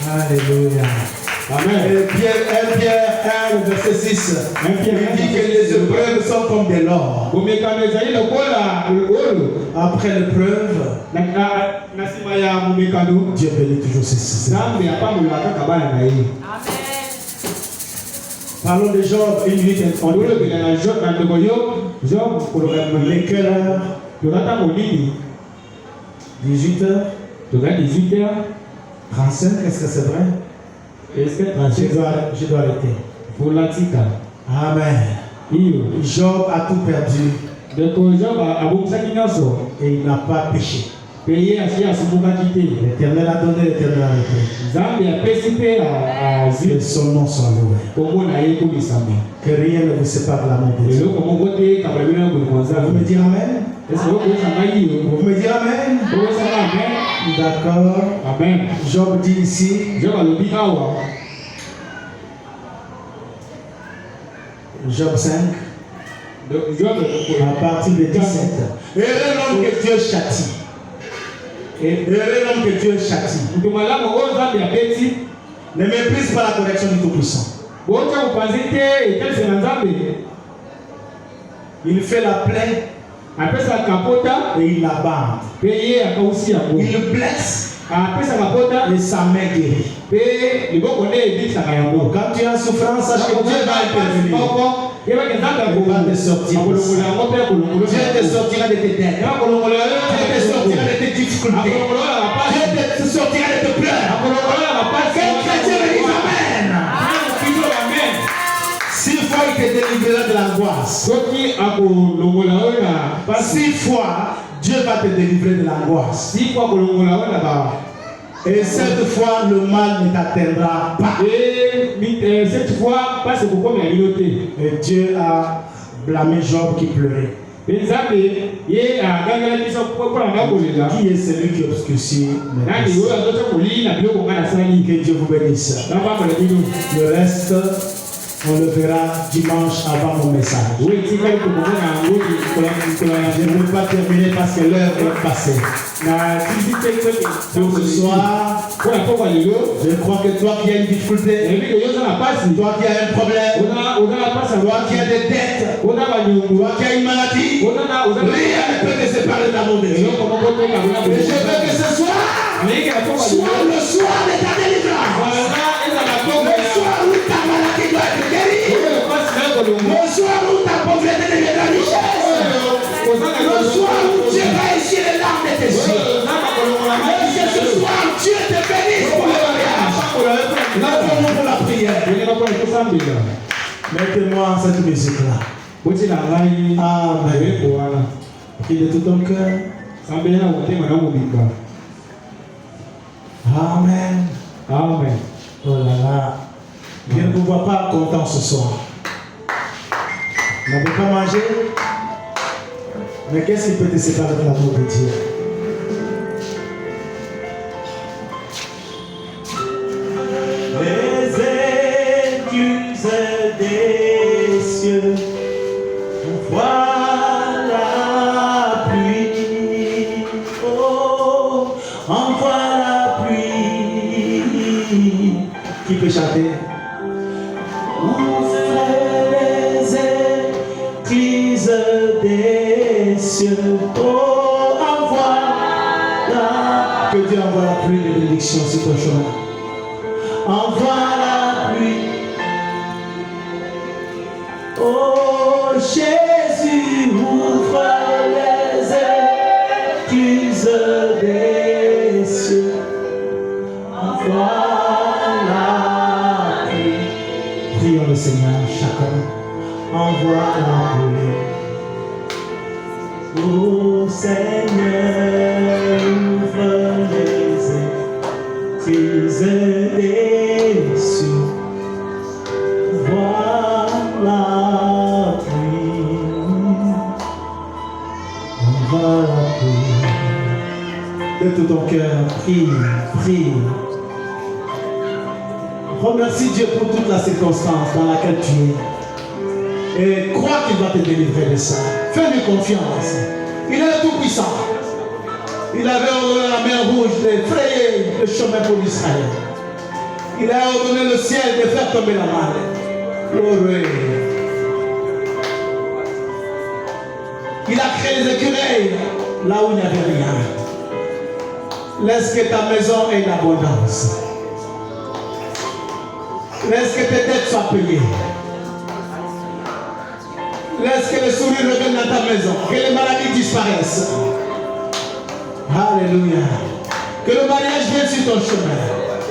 Alléluia. Amen. Pierre 1, verset 6. Il dit que les épreuves sont comme de l'or. Après l'épreuve, Dieu bénit toujours ses Amen. Parlons de Job, une minute et quelle heure? 18h. 35, est-ce que c'est vrai? Je dois arrêter. Amen. Job a tout perdu. Et il n'a pas péché. L'Éternel a donné, l'Éternel a repris. Que son nom soit loué. Que rien ne vous sépare de l'amour de Dieu. Vous me direz Amen? Vous me direz Amen? D'accord. Amen. Job dit ici. Job 5. À partir de 17. Heureux l'homme que Dieu châtie. Heureux l'homme que Dieu châtie. Ne méprise pas la correction du Tout-Puissant. Il fait la plaie et il la bande. Il blesse et sa main guérit. Quand tu es en souffrance, sache que Dieu va intervenir. Il va te sortir. Dieu te sortira de tes dettes. Dieu te sortira de tes difficultés. Dieu te sortira de tes pleurs. Quel chrétien me dit Amen. 6 fois il te délivrera de l'angoisse. 6 fois Dieu va te délivrer de l'angoisse. Et cette fois, le mal ne t'atteindra pas. Et Dieu a blâmé Job qui pleurait. Qui est celui qui obscurcit mes pensées? Que Dieu vous bénisse. Le reste, on le verra dimanche avant mon message. Je ne veux pas terminer parce que l'heure est passée. Pour ce soir, je crois que toi qui as une difficulté, toi qui as un problème, toi qui as des dettes, toi qui as une maladie, rien ne peut te séparer de l'amour de Dieu. Et je veux que ce soir soit le soir de ta délivrance. Le soir où ta maladie doit être guérie. Le soir où ta pauvreté devient ta richesse. Le soir où Dieu va essuyer les larmes de tes yeux. Et que ce soir Dieu te bénisse pour le mariage. Lève-nous pour la prière. Mettez-moi cette musique-là. Amen. Prie de tout ton cœur. Amen. Amen. Oh là là. Je ne vous vois pas content ce soir. On n'avait pas mangé. Mais qu'est-ce qui peut te séparer de l'amour de Dieu? Les écluses des cieux, envoie la pluie. Oh, envoie la pluie. Qui peut chanter? Les écluses des cieux, oh, envoie la. Que Dieu envoie la pluie de bénédiction sur ton chemin. Envoie la pluie. Oh Jésus, ouvre les écluses des cieux. Envoie la pluie. Prions le Seigneur, chacun. Envoie la pluie. Oh Seigneur, ouvre les écluses des cieux. Envoie la pluie. Envoie la pluie. De tout ton cœur, prie, prie. Remercie Dieu pour toute la circonstance dans laquelle tu es. Et crois qu'il va te délivrer de ça. Fais-lui confiance. Il est tout-puissant. Il avait ordonné la mer rouge de frayer le chemin pour Israël. Il a ordonné le ciel de faire tomber la mer. Glory. Il a créé les écureuils là où il n'y avait rien. Laisse que ta maison ait l'abondance. Laisse que tes dettes soient payées. Laisse que le sourire revienne dans ta maison. Que les maladies disparaissent. Alléluia. Que le mariage vienne sur ton chemin.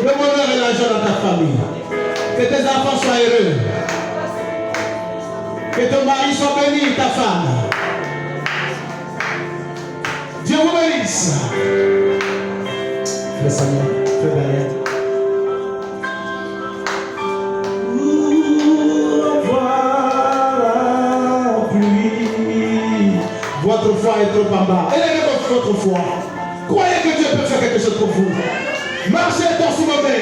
Le bonheur et l'argent dans ta famille. Que tes enfants soient heureux. Que ton mari soit béni, ta femme. Dieu vous bénisse. Le Seigneur, feu derrière. Votre foi est trop en bas. Élevez votre foi. Croyez que Dieu peut faire quelque chose pour vous. Marchez dans ce moment.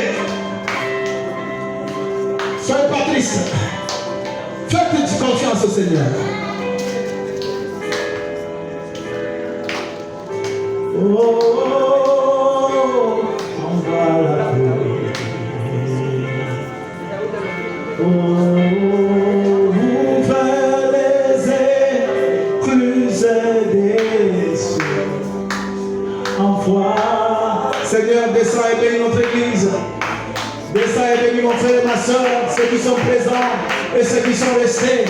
Soyez pas triste. Faites confiance au Seigneur. Oh, envoie la pluie. Seigneur, descends et bénis notre église. Descends et bénis mon frère et ma soeur, ceux qui sont présents et ceux qui sont restés.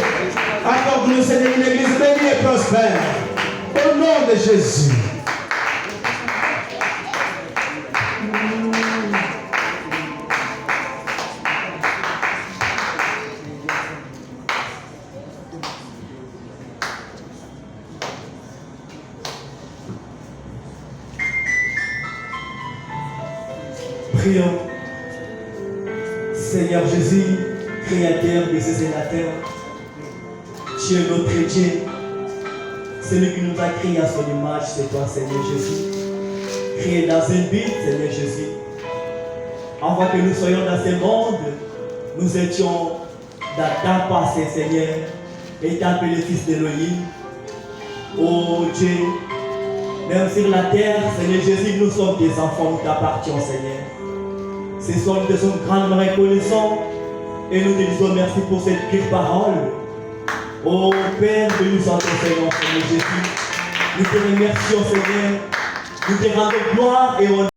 Accorde-nous, Seigneur, une église bénie et prospère. Au nom de Jésus. Prions. Seigneur Jésus, Créateur des cieux et de la terre, tu es notre Dieu. Celui qui nous a créé à son image, c'est toi, Seigneur Jésus. Créé dans un but, Seigneur Jésus. Avant que nous soyons dans ce monde, nous étions dans temps passé, Seigneur, étant appelés fils d'Élohim. Oh Dieu, même sur la terre, Seigneur Jésus, nous sommes des enfants, nous t'appartenons, Seigneur. Ce soir, nous te sommes grandement reconnaissants et nous te disons merci pour cette pure parole. Oh Père, que nous sommes Seigneur, Seigneur Jésus. Nous te remercions, Seigneur. Nous te rendons gloire et honneur.